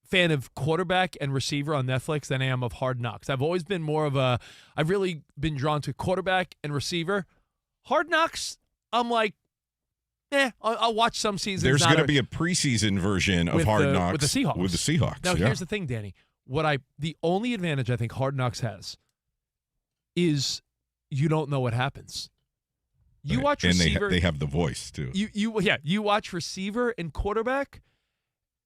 fan of quarterback and receiver on Netflix than I am of Hard Knocks. I've always been I've really been drawn to quarterback and receiver. Hard Knocks, I'm like, I'll watch some seasons. There's going to be a preseason version of Hard Knocks with the Seahawks. With the Seahawks. Now, here's the thing, Danny. The only advantage I think Hard Knocks has is you don't know what happens. You watch receiver, and they have the voice too. You watch receiver and quarterback,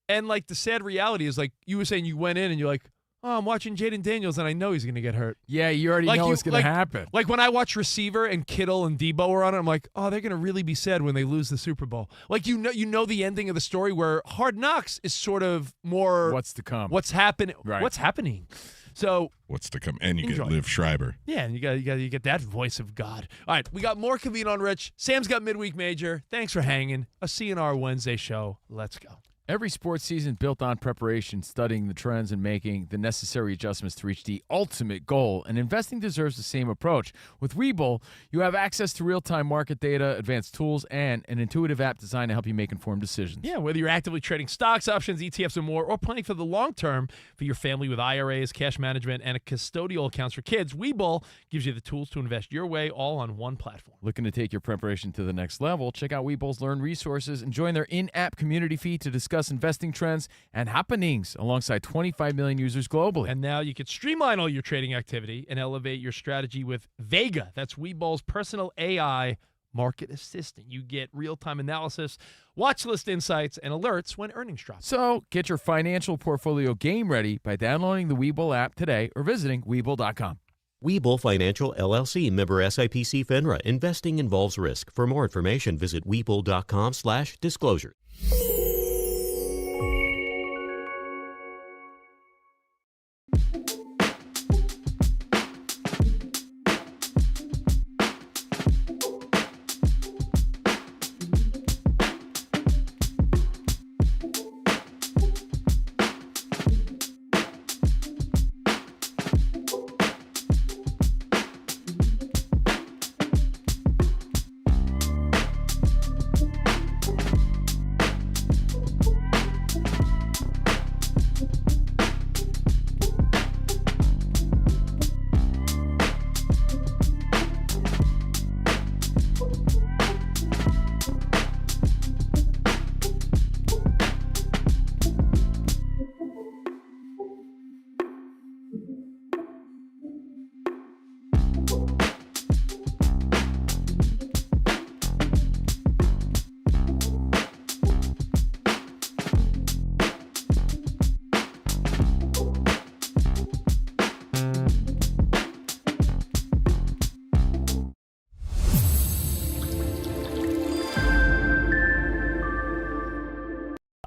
and like the sad reality is like you were saying, you went in and you're like, oh, I'm watching Jaden Daniels and I know he's going to get hurt. Yeah, you already know what's going to happen. Like when I watch receiver and Kittle and Tebow are on it, I'm like, oh, they're going to really be sad when they lose the Super Bowl. Like you know the ending of the story, where Hard Knocks is sort of more what's to come, what's happening, right. What's happening. So what's to come, and you enjoy. get Liv Schreiber. Yeah, and you get that voice of God. All right, we got more Covino and Rich. Sam's got Midweek Major. Thanks for hanging. A CNR Wednesday show. Let's go. Every sports season built on preparation, studying the trends, and making the necessary adjustments to reach the ultimate goal. And investing deserves the same approach. With Webull, you have access to real-time market data, advanced tools, and an intuitive app designed to help you make informed decisions. Yeah, whether you're actively trading stocks, options, ETFs, and more, or planning for the long term for your family with IRAs, cash management, and custodial accounts for kids, Webull gives you the tools to invest your way, all on one platform. Looking to take your preparation to the next level? Check out Webull's Learn resources and join their in-app community feed to discuss investing trends and happenings alongside 25 million users globally. And now you can streamline all your trading activity and elevate your strategy with Vega. That's Webull's personal AI Market Assistant. You get real-time analysis, watch list insights, and alerts when earnings drop. So get your financial portfolio game ready by downloading the Webull app today or visiting Webull.com. Webull Financial LLC, member SIPC FINRA. Investing involves risk. For more information, visit Webull.com/disclosure.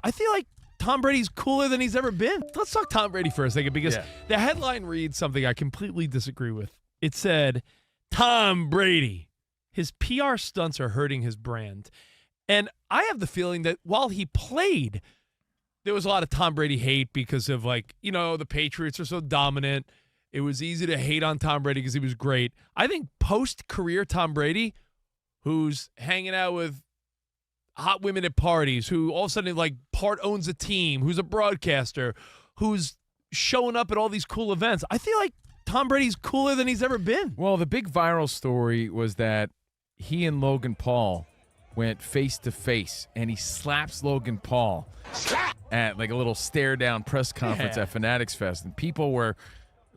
I feel like Tom Brady's cooler than he's ever been. Let's talk Tom Brady for a second because the headline reads something I completely disagree with. It said, Tom Brady, his PR stunts are hurting his brand. And I have the feeling that while he played, there was a lot of Tom Brady hate because of the Patriots are so dominant. It was easy to hate on Tom Brady because he was great. I think post-career Tom Brady, who's hanging out with hot women at parties, who all of a sudden part owns a team, who's a broadcaster, who's showing up at all these cool events. I feel like Tom Brady's cooler than he's ever been. Well, the big viral story was that he and Logan Paul went face to face, and he slaps Logan Paul at a little stare down press conference at Fanatics Fest, and people were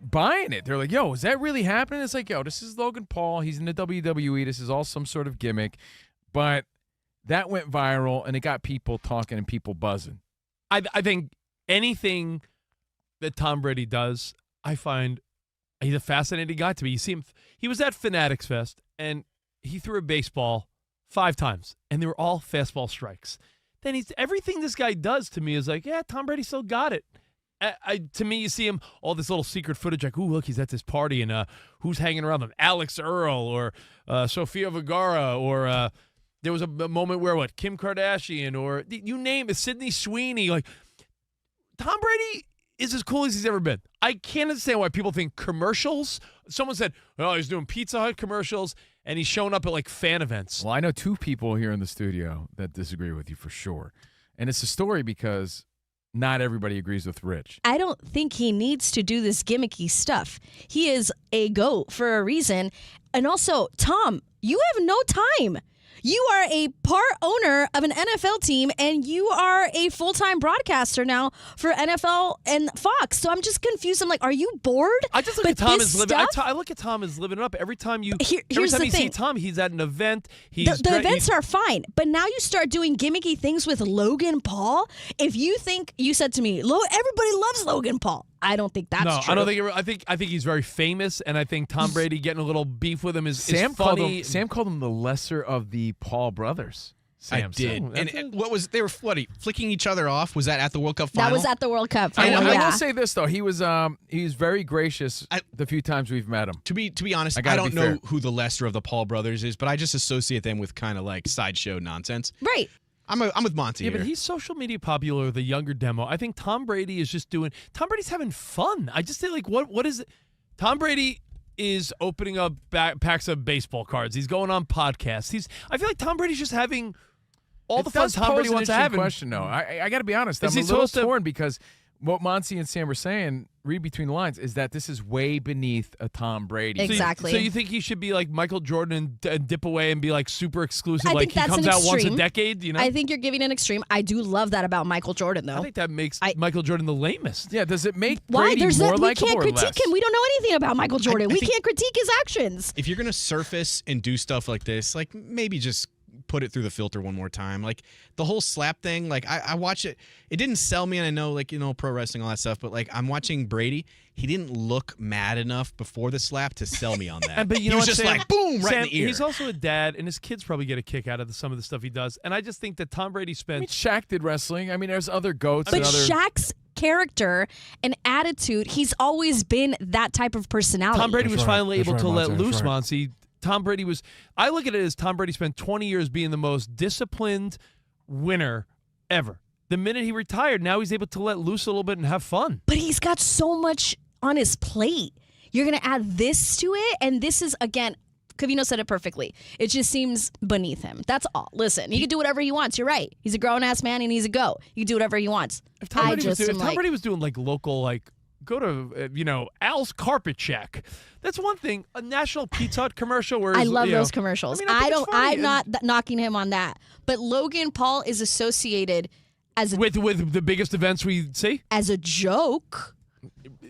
buying it. They're like, yo, is that really happening? It's like, yo, this is Logan Paul. He's in the WWE. This is all some sort of gimmick. But that went viral, and it got people talking and people buzzing. I think anything that Tom Brady does, I find he's a fascinating guy to me. You see him, he was at Fanatics Fest, and he threw a baseball 5 times, and they were all fastball strikes. Then everything this guy does to me is like, yeah, Tom Brady still got it. To me, you see him, all this little secret footage, like, ooh, look, he's at this party, and who's hanging around him? Alex Earl or Sofia Vergara or there was a moment where, Kim Kardashian or you name it, Sydney Sweeney. Tom Brady is as cool as he's ever been. I can't understand why people think commercials. Someone said, oh, he's doing Pizza Hut commercials, and he's showing up at, fan events. Well, I know 2 people here in the studio that disagree with you for sure. And it's a story because not everybody agrees with Rich. I don't think he needs to do this gimmicky stuff. He is a GOAT for a reason. And also, Tom, you have no time. You are a part owner of an NFL team, and you are a full-time broadcaster now for NFL and Fox. So I'm just confused. I'm like, are you bored? I just look at Tom as living. I look at Tom as living it up. Every time you see Tom, he's at an event. The events are fine, but now you start doing gimmicky things with Logan Paul. If you think you said to me, everybody loves Logan Paul. I don't think that's true. I don't think. I think he's very famous, and I think Tom Brady getting a little beef with him is funny. Sam called him the lesser of the Paul brothers. Sam I did. And what was they were flicking each other off? Was that at the World Cup final? That was at the World Cup I final. will say this though, he was very gracious the few times we've met him. To be honest, I don't know who the lesser of the Paul brothers is, but I just associate them with kind of sideshow nonsense. Right. I'm with Monty here. But he's social media popular, the younger demo. I think Tom Brady is just doing. Tom Brady's having fun. I just think what is it? Tom Brady is opening up packs of baseball cards. He's going on podcasts. I feel like Tom Brady's just having all the fun Tom Brady wants to have. Question though, I got to be honest. I'm a little torn because what Monty and Sam were saying, read between the lines, is that this is way beneath a Tom Brady. Exactly. So you think he should be like Michael Jordan and dip away and be like super exclusive, I like think he that's comes an out once a extreme. decade? You know, I think you're giving an extreme. I do love that about Michael Jordan, though. I think that makes Michael Jordan the lamest. Yeah, does it make Why? Brady There's more we likable can't or critique less? him. We don't know anything about Michael Jordan. I We think- can't critique his actions. If you're going to surface and do stuff like this, like maybe just put it through the filter one more time. Like the whole slap thing, like I watch it. It didn't sell me, and I know, like, pro wrestling, all that stuff, but like I'm watching Brady. He didn't look mad enough before the slap to sell me on that. But you he know was what, just Sam? like, boom, right Sam, in the ear. He's also a dad, and his kids probably get a kick out of some of the stuff he does. And I just think that Tom Brady spent. I mean, Shaq did wrestling. I mean, there's other goats. But and other... Shaq's character and attitude, he's always been that type of personality. Tom Brady was finally able to let loose, Monty. Monty. Tom Brady was. I look at it as Tom Brady spent 20 years being the most disciplined winner ever. The minute he retired, now he's able to let loose a little bit and have fun. But he's got so much on his plate. You're going to add this to it, and this is, again, Covino said it perfectly. It just seems beneath him. That's all. Listen, he can do whatever he wants. You're right. He's a grown-ass man, and he's a go. He can do whatever he wants. If Tom Brady was doing like local, like, go to, Al's Carpet Shack. That's one thing. A National Pizza Hut commercial where I love those commercials. I think it's funny. I'm not knocking him on that. But Logan Paul is associated as with the biggest events we see as a joke.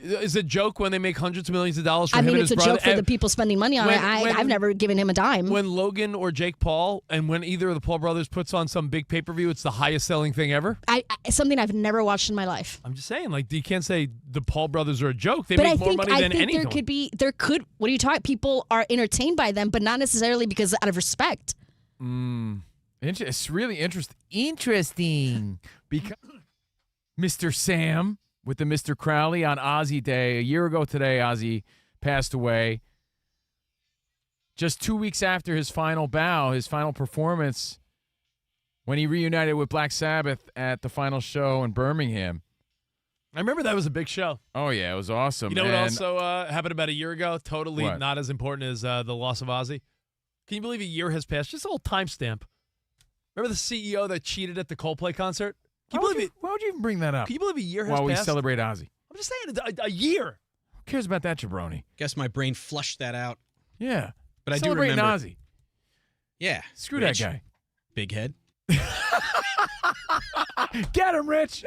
Is it a joke when they make hundreds of millions of dollars for I him mean, and it's his a brother? joke for the people spending money on it. I've never given him a dime. When Logan or Jake Paul, and when either of the Paul brothers puts on some big pay-per-view, it's the highest selling thing ever. Something I've never watched in my life. I'm just saying, like, you can't say the Paul brothers are a joke. They But make more money than anything. there could. What are you talking? People are entertained by them, but not necessarily because out of respect. It's really interesting because Mr. Sam with the Mr. Crowley on Ozzy Day. A year ago today, Ozzy passed away. Just 2 weeks after his final bow, his final performance, when he reunited with Black Sabbath at the final show in Birmingham. I remember that was a big show. Oh, yeah, it was awesome. You know what also happened about a year ago? Totally What? not as important as the loss of Ozzy. Can you believe a year has passed? Just a little timestamp. Remember the CEO that cheated at the Coldplay concert? Can you believe it? Why would you even bring that up? Can you believe a year has While we passed? celebrate Ozzy. I'm just saying, a year. Who cares about that, jabroni? Guess my brain flushed that out. Yeah. But I do Celebrating remember. Ozzy. Yeah. Screw Rich. that guy. Big head. Get him, Rich.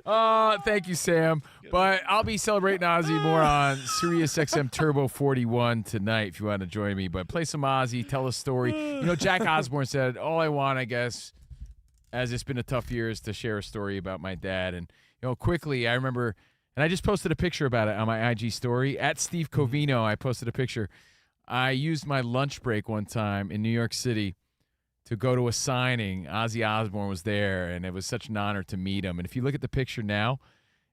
Thank you, Sam. But I'll be celebrating Ozzy more on SiriusXM Turbo 41 tonight if you want to join me. But play some Ozzy, tell a story. Jack Osbourne said, all I want, I guess, as it's been a tough year, is to share a story about my dad. And, quickly, I remember, and I just posted a picture about it on my IG story. At Steve Covino, I posted a picture. I used my lunch break one time in New York City to go to a signing. Ozzy Osbourne was there, and it was such an honor to meet him. And if you look at the picture now,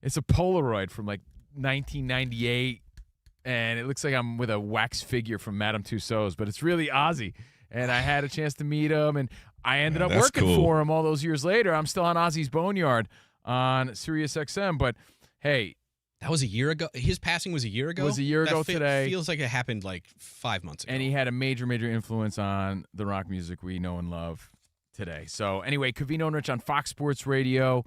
it's a Polaroid from like 1998, and it looks like I'm with a wax figure from Madame Tussauds, but it's really Ozzy. And I had a chance to meet him, and I ended up working for him all those years later. I'm still on Ozzy's Boneyard on SiriusXM, but hey. That was a year ago. His passing was a year ago? It was a year ago today. Feels like it happened like 5 months ago. And he had a major, major influence on the rock music we know and love today. So anyway, Covino and Rich on Fox Sports Radio.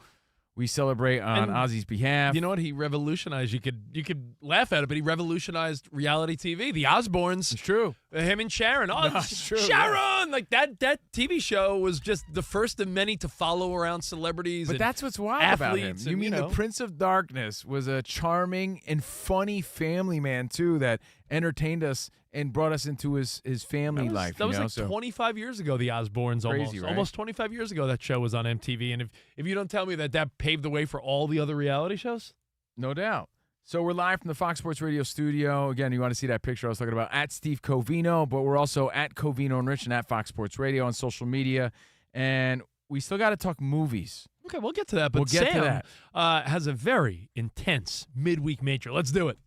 We celebrate on Ozzy's behalf. You know what? He revolutionized. You could laugh at it, but he revolutionized reality TV. The Osbournes. It's true. Him and Sharon. Oh, it's true. Sharon! Yeah. Like that TV show was just the first of many to follow around celebrities. But and that's what's wild about him. athletes You mean the Prince of Darkness was a charming and funny family man, too, that entertained us and brought us into his family life. That was like 25 years ago, the Osbournes. Crazy, right? Almost 25 years ago, that show was on MTV. And if you don't tell me that paved the way for all the other reality shows? No doubt. So we're live from the Fox Sports Radio studio. Again, you want to see that picture I was talking about at Steve Covino, but we're also at Covino and Rich and at Fox Sports Radio on social media. And we still got to talk movies. Okay, we'll get to that. But we'll get Sam to that. Has a very intense midweek major. Let's do it.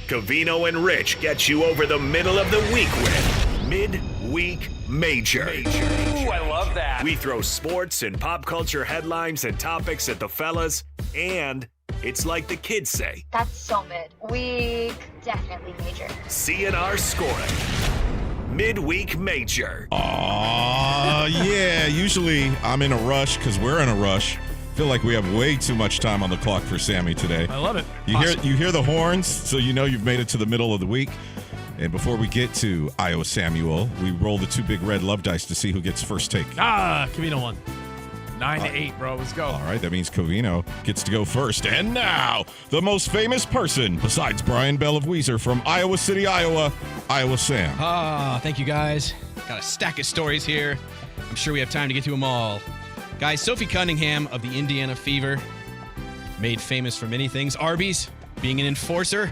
Covino and Rich get you over the middle of the week with Midweek Major. Ooh, I love that. We throw sports and pop culture headlines and topics at the fellas, and it's like the kids say. That's so mid. Week definitely major. CNR scoring. Midweek Major. Yeah. Usually I'm in a rush because we're in a rush feel like we have way too much time on the clock for Sammy today. I love it. You hear the horns, so you know you've made it to the middle of the week. And before we get to Io Samuel, we roll the 2 big red love dice to see who gets first take. Covino won. 9-8, bro. Let's go. All right, that means Covino gets to go first. And now, the most famous person besides Brian Bell of Weezer from Iowa City, Iowa, Iowa Sam. Thank you, guys. Got a stack of stories here. I'm sure we have time to get to them all. Guys, Sophie Cunningham of the Indiana Fever, made famous for many things. Arby's, being an enforcer,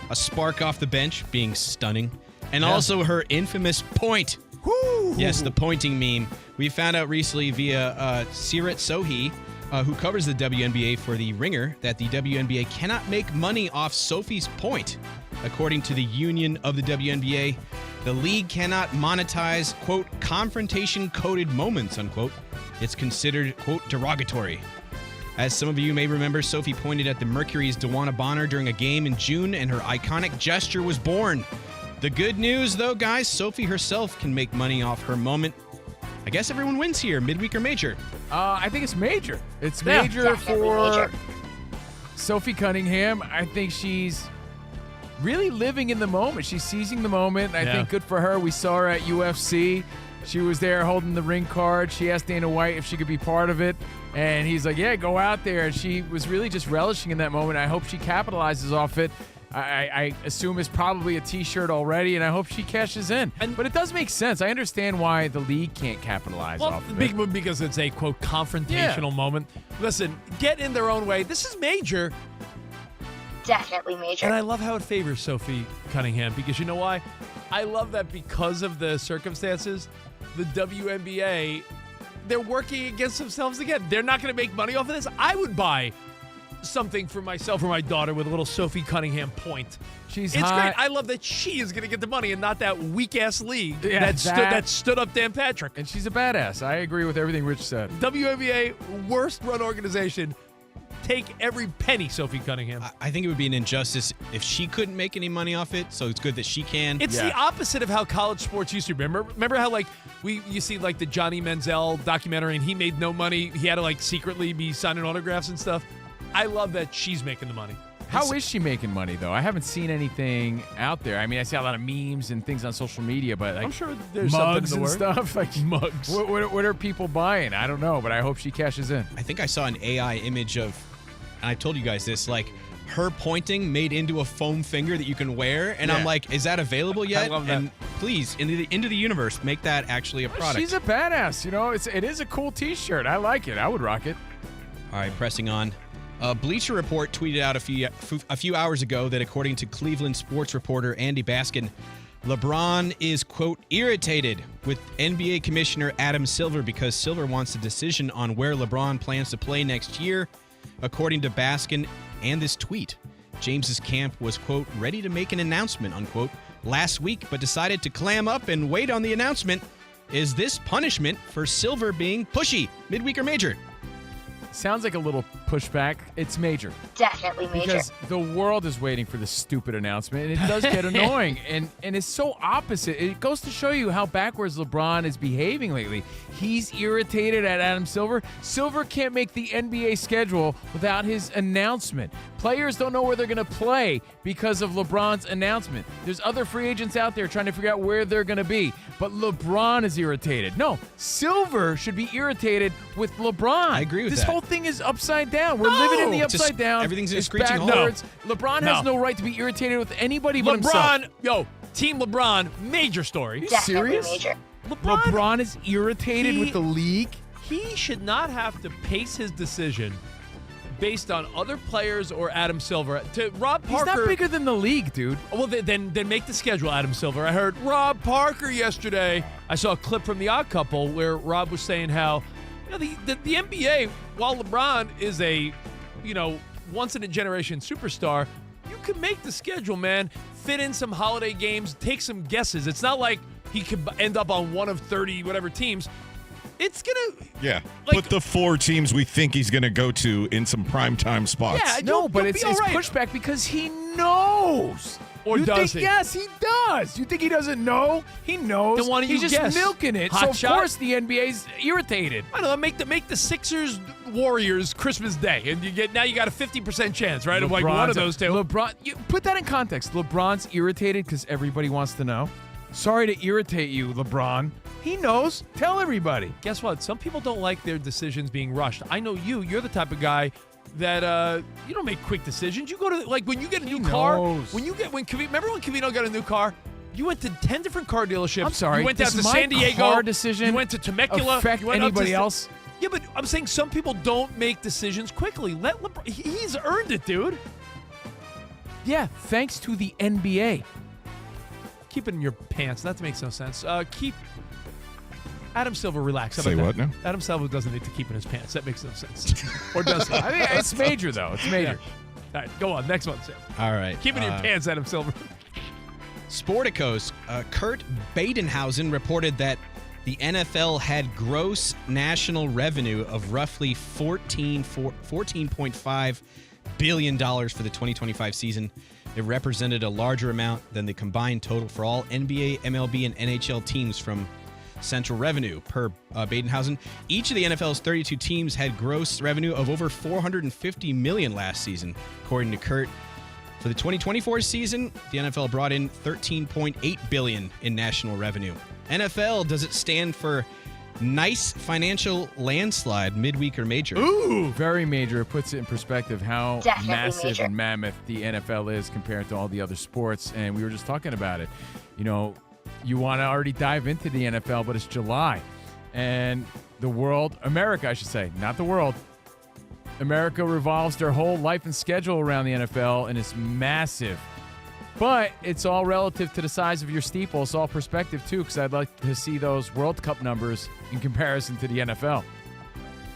a spark off the bench, being stunning, and also her infamous point. Woo! Yes, the pointing meme. We found out recently via Sirat Sohi, who covers the WNBA for The Ringer, that the WNBA cannot make money off Sophie's point. According to the union of the WNBA, the league cannot monetize, quote, confrontation-coded moments, unquote. It's considered, quote, derogatory. As some of you may remember, Sophie pointed at the Mercury's DeWanna Bonner during a game in June, and her iconic gesture was born. The good news, though, guys, Sophie herself can make money off her moment. I guess everyone wins here, midweek or major. I think it's major. It's major for Sophie Cunningham. I think she's really living in the moment. She's seizing the moment. I think good for her. We saw her at UFC. She was there holding the ring card. She asked Dana White if she could be part of it. And he's like, yeah, go out there. And she was really just relishing in that moment. I hope she capitalizes off it. I assume it's probably a T-shirt already, and I hope she cashes in. But it does make sense. I understand why the league can't capitalize off of it. Because it's a, quote, confrontational moment. Listen, get in their own way. This is major. Definitely major. And I love how it favors Sophie Cunningham, because you know why? I love that because of the circumstances, the WNBA, they're working against themselves again. They're not going to make money off of this. I would buy something for myself or my daughter with a little Sophie Cunningham point. It's hot. great. I love that she is going to get the money and not that weak-ass league that stood up Dan Patrick. And she's a badass. I agree with everything Rich said. WNBA, worst-run organization. Take every penny, Sophie Cunningham. I think it would be an injustice if she couldn't make any money off it, so it's good that she can. It's the opposite of how college sports used to be. Remember how, like, you see, like, the Johnny Manziel documentary, and he made no money. He had to, like, secretly be signing autographs and stuff. I love that she's making the money. How is she making money, though? I haven't seen anything out there. I mean, I see a lot of memes and things on social media, but like, I'm sure there's mugs something and stuff. Like mugs. What are people buying? I don't know, but I hope she cashes in. I think I saw an AI image of, and I told you guys this, like her pointing made into a foam finger that you can wear, and I'm like, is that available yet? I love that. And please, into the universe, make that actually a product. She's a badass. You know, it is a cool T-shirt. I like it. I would rock it. All right, pressing on. Bleacher Report tweeted out a few hours ago that according to Cleveland sports reporter Andy Baskin, LeBron is, quote, irritated with NBA Commissioner Adam Silver because Silver wants a decision on where LeBron plans to play next year. According to Baskin and this tweet, James's camp was, quote, ready to make an announcement, unquote, last week, but decided to clam up and wait on the announcement. Is this punishment for Silver being pushy? Midweek or major? Sounds like a little pushback. It's major. Definitely major. Because the world is waiting for this stupid announcement, and it does get annoying. And it's so opposite. It goes to show you how backwards LeBron is behaving lately. He's irritated at Adam Silver. Silver can't make the NBA schedule without his announcement. Players don't know where they're going to play because of LeBron's announcement. There's other free agents out there trying to figure out where they're going to be. But LeBron is irritated. No, Silver should be irritated with LeBron. I agree with this that. Whole thing is upside down. We're living in the upside down. Everything's in a It's screeching halt. backwards. LeBron has no right to be irritated with anybody but himself. Team LeBron, major story. Are you Definitely serious? major. LeBron is irritated with the league? He should not have to pace his decision based on other players or Adam Silver. To Rob Parker, He's not bigger than the league, dude. Well, then make the schedule, Adam Silver. I heard Rob Parker yesterday. I saw a clip from The Odd Couple where Rob was saying how, the NBA, while LeBron is a, once-in-a-generation superstar, you can make the schedule, man. Fit in some holiday games, take some guesses. It's not like he could end up on one of 30 whatever teams. It's going to... Yeah, put the 4 teams we think he's going to go to in some primetime spots. Yeah, no, but it's right. pushback because he knows Or does he? Yes, he does. You think he doesn't know? He knows. Then why don't He's you just guess? milking it. Hot So, of shot? course, the NBA's irritated. I don't know. Make the Sixers Warriors Christmas Day, and you got a 50% chance, right? Of like one of those two. LeBron, you put that in context. LeBron's irritated because everybody wants to know. Sorry to irritate you, LeBron. He knows. Tell everybody. Guess what? Some people don't like their decisions being rushed. I know you. You're the type of guy that you don't make quick decisions. You go to like when you get a new car. Remember when Covino got a new car? You went to 10 different car dealerships. I'm sorry. You went down does to my San Diego. car decision You went to Temecula. affect you went up to anybody else? Yeah, but I'm saying some people don't make decisions quickly. Let LeBron. He's earned it, dude. Yeah, thanks to the NBA. Keep it in your pants. That makes no sense. Keep Adam Silver relax. How Say about what that? now? Adam Silver doesn't need to keep it in his pants. That makes no sense. Or does he? I think it's major, though. It's major. All right, go on. Next one, Sam. All right. Keep it in your pants, Adam Silver. Sporticos, Kurt Badenhausen reported that the NFL had gross national revenue of roughly $14.5 billion for the 2025 season. It represented a larger amount than the combined total for all NBA, MLB, and NHL teams from central revenue. Per Badenhausen, each of the NFL's 32 teams had gross revenue of over $450 million last season, according to Kurt. For the 2024 season, the NFL brought in $13.8 billion in national revenue. NFL, does it stand for nice financial landslide, midweek or major? Ooh, very major. It puts it in perspective how Definitely massive major. and mammoth the NFL is compared to all the other sports. And we were just talking about it. You know, you want to already dive into the NFL, but it's July. And the world, America, I should say, not the world. America revolves their whole life and schedule around the NFL, and it's massive. But it's all relative to the size of your steeple. It's all perspective, too, because I'd like to see those World Cup numbers in comparison to the NFL.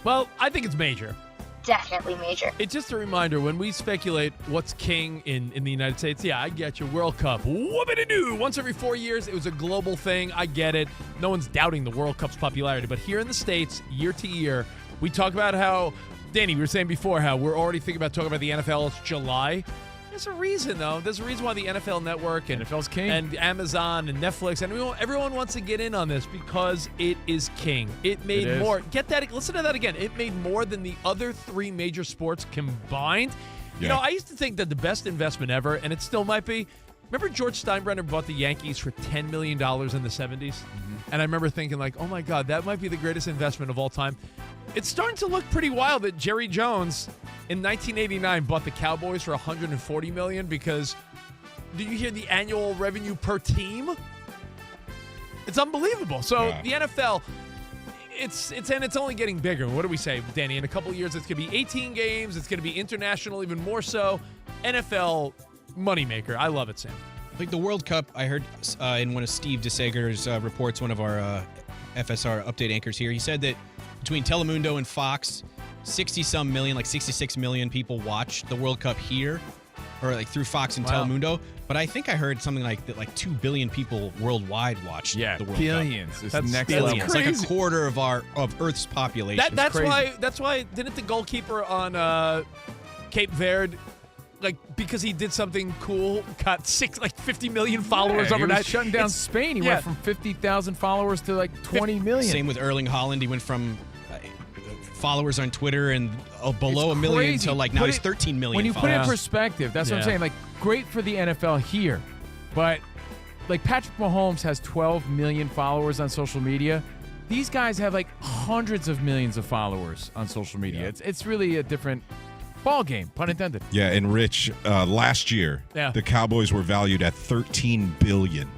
Well, I think it's major. Definitely major. It's just a reminder, when we speculate what's king in the United States, yeah, I get you. World Cup. Whoopity-doo. Once every 4 years, it was a global thing. I get it. No one's doubting the World Cup's popularity. But here in the States, year to year, we talk about how, Danny, we were saying before how we're already thinking about talking about the NFL. It's July. There's a reason, though. There's a reason why the NFL Network and NFL's king, and Amazon and Netflix and everyone wants to get in on this because it is king. It made more. Get that. Listen to that again. It made more than the other three major sports combined. Yeah. You know, I used to think that the best investment ever, and it still might be. Remember George Steinbrenner bought the Yankees for $10 million in the 70s? Mm-hmm. And I remember thinking, like, oh, my God, that might be the greatest investment of all time. It's starting to look pretty wild that Jerry Jones in 1989 bought the Cowboys for $140 million because do you hear the annual revenue per team? It's unbelievable. So the NFL, it's only getting bigger. What do we say, Danny? In a couple of years, it's going to be 18 games. It's going to be international, even more so. NFL moneymaker. I love it, Sam. Like the World Cup, I heard in one of Steve DeSager's reports, one of our FSR update anchors here, he said that between Telemundo and Fox, 60-some million, like 66 million people watch the World Cup here, or like through Fox and Telemundo. But I think I heard something like that, like 2 billion people worldwide watch the World billions. Cup. It's That's next billions. level. It's like a quarter of Earth's population. That's why didn't the goalkeeper on Cape Verde, like because he did something cool, got 50 million followers overnight. He was shutting down Spain. He went from 50,000 followers to like 20 million. Same with Erling Haaland. He went from followers on Twitter and below a million to like now he's 13 million. When you followers. put it in perspective, that's what I'm saying. Like, great for the NFL here, but like Patrick Mahomes has 12 million followers on social media. These guys have like hundreds of millions of followers on social media. It's really a different ball game, pun intended. Yeah, and Rich, last year, the Cowboys were valued at $13 billion.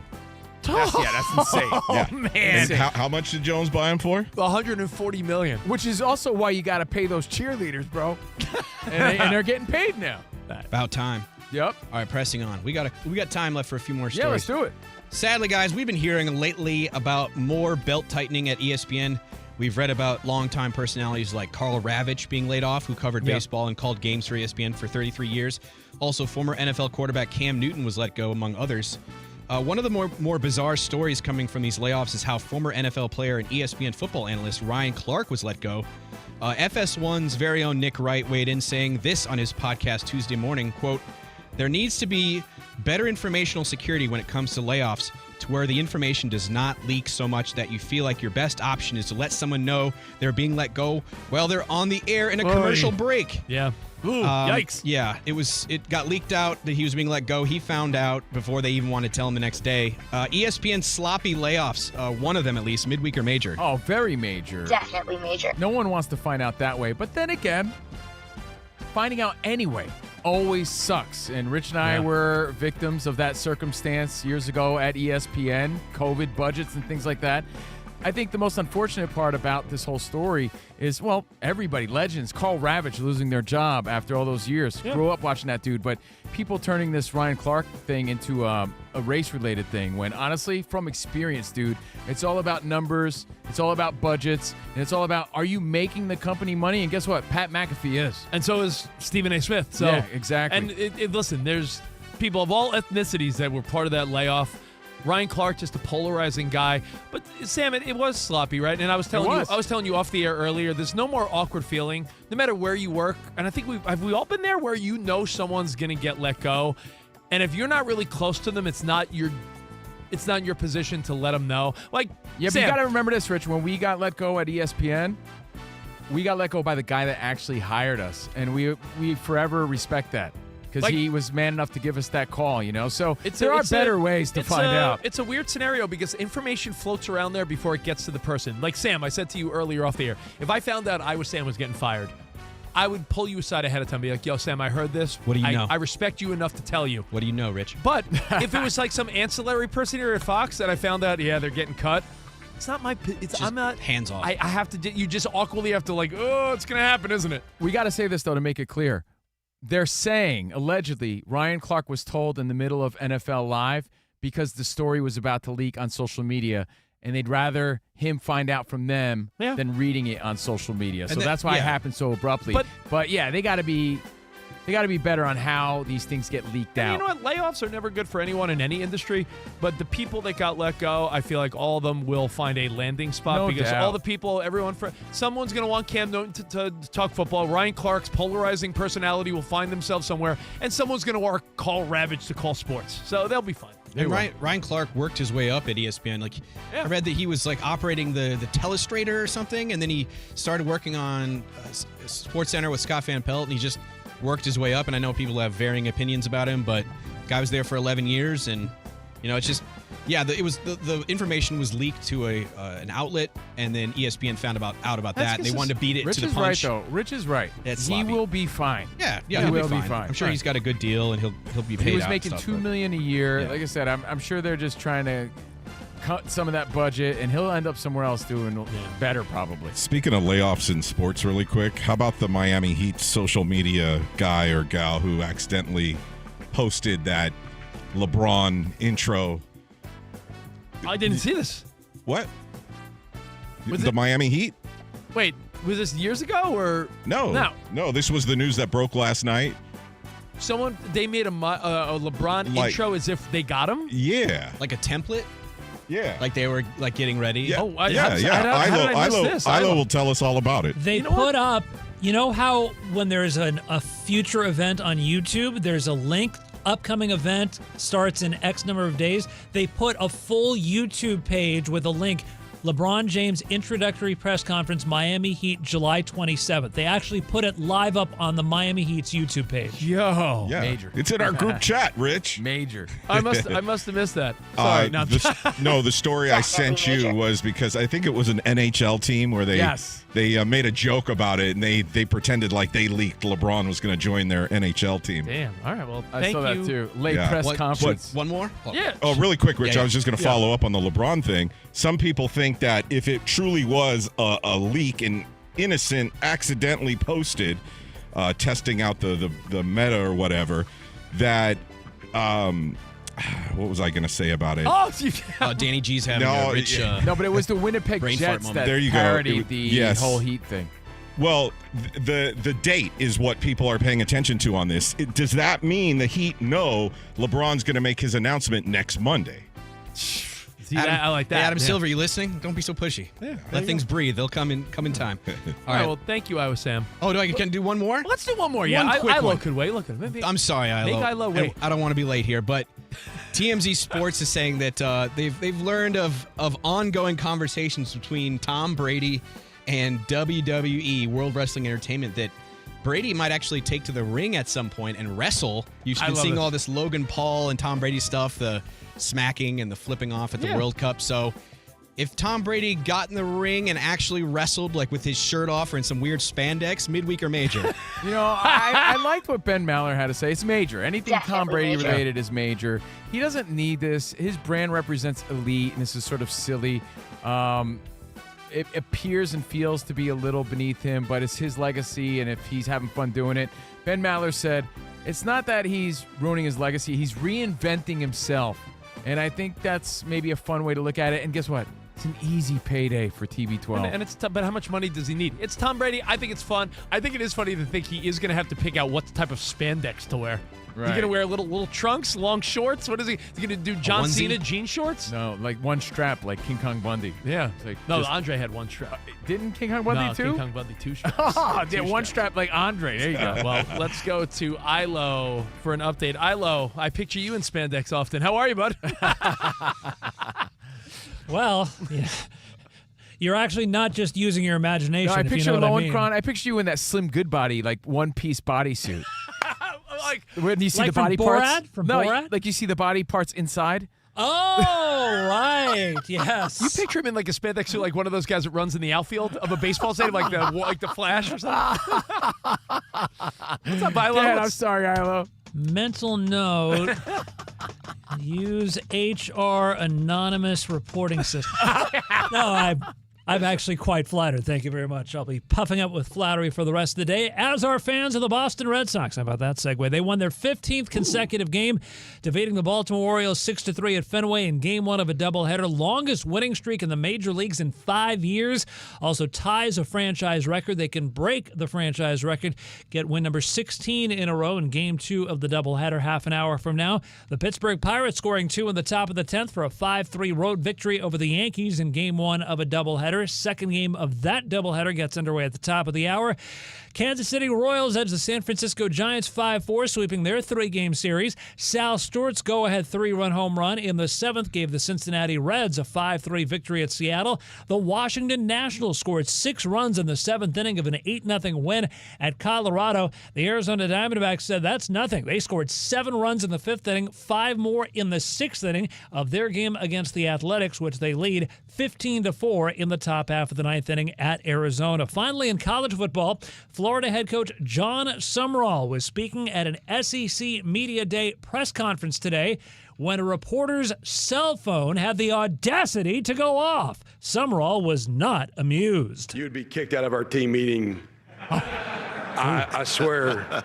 That's insane. Oh, man. And how much did Jones buy him for? $140 million. Which is also why you got to pay those cheerleaders, bro. and they're getting paid now. About time. Yep. All right, pressing on. We got time left for a few more stories. Yeah, let's do it. Sadly, guys, we've been hearing lately about more belt tightening at ESPN. We've read about longtime personalities like Carl Ravitch being laid off, who covered baseball and called games for ESPN for 33 years. Also, former NFL quarterback Cam Newton was let go, among others. One of the more bizarre stories coming from these layoffs is how former NFL player and ESPN football analyst Ryan Clark was let go. FS1's very own Nick Wright weighed in saying this on his podcast Tuesday morning, quote, "There needs to be better informational security when it comes to layoffs to where the information does not leak so much that you feel like your best option is to let someone know they're being let go while they're on the air in a commercial break. Yeah. Ooh, yikes. Yeah, it got leaked out that he was being let go. He found out before they even wanted to tell him the next day. ESPN sloppy layoffs, one of them at least, midweek or major. Oh, very major. Definitely major. No one wants to find out that way. But then again, finding out anyway always sucks. And Rich and I were victims of that circumstance years ago at ESPN, COVID budgets and things like that. I think the most unfortunate part about this whole story is, well, everybody, legends, Carl Ravitch losing their job after all those years. Yeah. Grew up watching that dude, but people turning this Ryan Clark thing into a race-related thing when, honestly, from experience, dude, it's all about numbers, it's all about budgets, and it's all about, are you making the company money? And guess what? Pat McAfee is. And so is Stephen A. Smith. So, yeah, exactly. And listen, there's people of all ethnicities that were part of that layoff. Ryan Clark, just a polarizing guy. But Sam, it was sloppy, right? And I was telling you off the air earlier, there's no more awkward feeling, no matter where you work. And I think have we all been there where you know someone's gonna get let go, and if you're not really close to them, it's not in your position to let them know. Like, yeah, Sam, but you got to remember this, Rich. When we got let go at ESPN, we got let go by the guy that actually hired us, and we forever respect that. Because he was man enough to give us that call, you know? So there are better ways to find out. It's a weird scenario because information floats around there before it gets to the person. Like Sam, I said to you earlier off the air, if I found out Sam was getting fired, I would pull you aside ahead of time and be like, yo, Sam, I heard this. What do you know? I respect you enough to tell you. What do you know, Rich? But if it was like some ancillary person here at Fox that I found out, they're getting cut, it's not my. I'm not hands off. I have to. You just awkwardly have to it's gonna happen, isn't it? We got to say this though to make it clear. They're saying, allegedly, Ryan Clark was told in the middle of NFL Live because the story was about to leak on social media, and they'd rather him find out from them than reading it on social media. So that's why it happened so abruptly. But yeah, they got to be better on how these things get leaked out. You know what? Layoffs are never good for anyone in any industry, but the people that got let go, I feel like all of them will find a landing spot because all the people, someone's going to want Cam Newton to talk football. Ryan Clark's polarizing personality will find themselves somewhere, and someone's going to want Carl Ravitch to call sports. So they'll be fine. And Ryan Clark worked his way up at ESPN. I read that he was operating the telestrator or something, and then he started working on Sports Center with Scott Van Pelt, and he just worked his way up. And I know people have varying opinions about him, but the guy was there for 11 years, and it's just the information was leaked to an outlet, and then ESPN found out about that, and they wanted to beat it to the punch. Rich is right, though. Rich is right. He will be fine. Yeah, he'll be fine. I'm sure he's got a good deal, and he'll be paid. He was making $2 million a year. Yeah. Like I said, I'm sure they're just trying to cut some of that budget, and he'll end up somewhere else doing better probably. Speaking of layoffs in sports really quick, how about the Miami Heat social media guy or gal who accidentally posted that LeBron intro? I didn't see this. What? The Miami Heat? Wait, was this years ago or? No, this was the news that broke last night. They made a LeBron intro as if they got him? Yeah. Like a template? Yeah. Like they were getting ready? Yeah. Oh, Ilo will tell us all about it. They put up, you know how when there's a future event on YouTube, there's a link, upcoming event starts in X number of days. They put a full YouTube page with a link, LeBron James introductory press conference, Miami Heat, July 27th. They actually put it live up on the Miami Heat's YouTube page. Yo. Yeah. Major. It's in our group chat, Rich. Major. I must have missed that. Sorry. The story I sent you was because I think it was an NHL team where they made a joke about it, and they pretended like they leaked LeBron was going to join their NHL team. Damn. All right. Well, I saw that too. Late press conference. One more? Yeah. Oh, really quick, Rich. I was just going to follow up on the LeBron thing. Some people think that if it truly was a leak and innocent, accidentally posted, testing out the meta or whatever, that what was I going to say about it? Danny G's having a rich... no, but it was the Winnipeg Jets that parodied the whole Heat thing. Well, the date is what people are paying attention to on this. Does that mean the Heat know LeBron's going to make his announcement next Monday? See, I like that. Hey, Adam Yeah. Silver, you listening? Don't be so pushy. Yeah, Let things breathe. They'll come in time. All right. Well, thank you, Iowa Sam. Oh, can I do one more? Let's do one more. Yeah, One quick Ilo one. could wait. Look at him. I'm sorry, Ilo. Make Ilo wait. I don't want to be late here, but TMZ Sports is saying that they've learned of ongoing conversations between Tom Brady and WWE, World Wrestling Entertainment, that Brady might actually take to the ring at some point and wrestle. You've been seeing all this Logan Paul and Tom Brady stuff, the smacking and the flipping off at the World Cup. So if Tom Brady got in the ring and actually wrestled, like with his shirt off or in some weird spandex, midweek or major? I liked what Ben Maller had to say. It's major. Anything Tom Definitely Brady major. related is major. He doesn't need this. His brand represents elite, and this is sort of silly. It appears and feels to be a little beneath him, but it's his legacy, and if he's having fun doing it. Ben Maller said, it's not that he's ruining his legacy. He's reinventing himself. And I think that's maybe a fun way to look at it. And guess what? It's an easy payday for TB12. And it's but how much money does he need? It's Tom Brady. I think it's fun. I think it is funny to think he is going to have to pick out what type of spandex to wear. Right. He's going to wear little trunks, long shorts. What is he? Is he going to do John Cena jean shorts? No, like one strap, like King Kong Bundy. Yeah. It's like No, just- Andre had one strap. Didn't King Kong Bundy No, too? King Kong Bundy two straps. Oh, Two yeah, one strap like Andre. There you go. Well, let's go to Ilo for an update. Ilo, I picture you in spandex often. How are you, bud? Well, yeah. You're actually not just using your imagination. No, I if you picture know what I mean. Lowenkron. I picture you in that Slim Goodbody, like one-piece bodysuit. Like when you see like the body from parts. Borat? From no, Borat? like you see the body parts inside. Oh, right. Yes. You picture him in like a spandex suit, like one of those guys that runs in the outfield of a baseball stadium, like the Flash or something. What's up, Ilo? Dad, I'm sorry, Ilo. Mental note. Use HR anonymous reporting system. No, I'm actually quite flattered. Thank you very much. I'll be puffing up with flattery for the rest of the day, as are fans of the Boston Red Sox. How about that segue? They won their 15th consecutive game, defeating the Baltimore Orioles 6-3 at Fenway in Game 1 of a doubleheader. Longest winning streak in the major leagues in 5 years. Also ties a franchise record. They can break the franchise record, get win number 16 in a row in Game 2 of the doubleheader half an hour from now. The Pittsburgh Pirates scoring 2 in the top of the 10th for a 5-3 road victory over the Yankees in Game 1 of a doubleheader. Second game of that doubleheader gets underway at the top of the hour. Kansas City Royals edge the San Francisco Giants 5-4, sweeping their 3-game series. Sal Stewart's go-ahead 3-run home run in the 7th gave the Cincinnati Reds a 5-3 victory at Seattle. The Washington Nationals scored 6 runs in the 7th inning of an 8-0 win at Colorado. The Arizona Diamondbacks said that's nothing. They scored 7 runs in the 5th inning, 5 more in the 6th inning of their game against the Athletics, which they lead 15-4 in the top half of the 9th inning at Arizona. Finally, in college football, Florida head coach John Sumrall was speaking at an SEC Media Day press conference today when a reporter's cell phone had the audacity to go off. Sumrall was not amused. You'd be kicked out of our team meeting. I swear.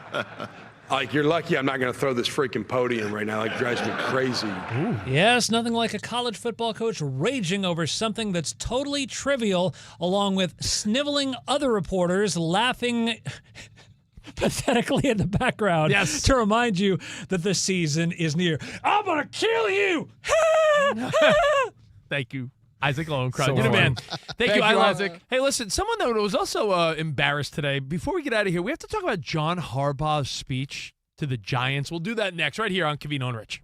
Like, you're lucky I'm not going to throw this freaking podium right now. Like, drives me crazy. Yes, nothing like a college football coach raging over something that's totally trivial, along with sniveling other reporters laughing pathetically in the background to remind you that the season is near. I'm going to kill you! Thank you, Isaac Lowenkron. So You're the man. fun. Thank Thank you, you, Ilo. Isaac. Hey, listen, someone that was also embarrassed today, before we get out of here, we have to talk about John Harbaugh's speech to the Giants. We'll do that next, right here on Covino and Rich.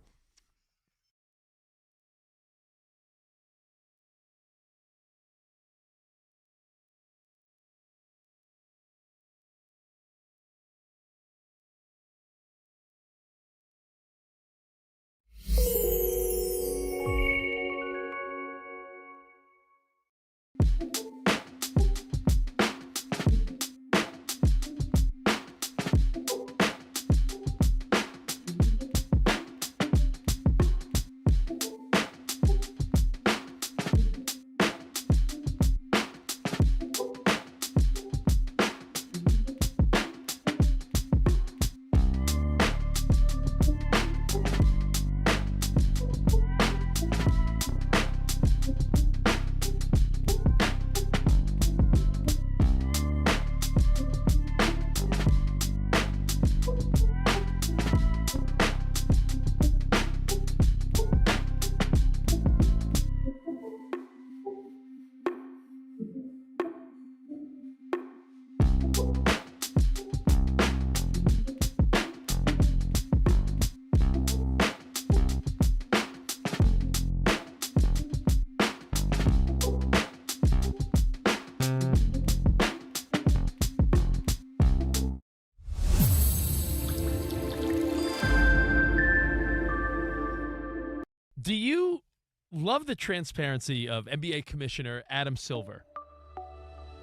Do you love the transparency of NBA Commissioner Adam Silver,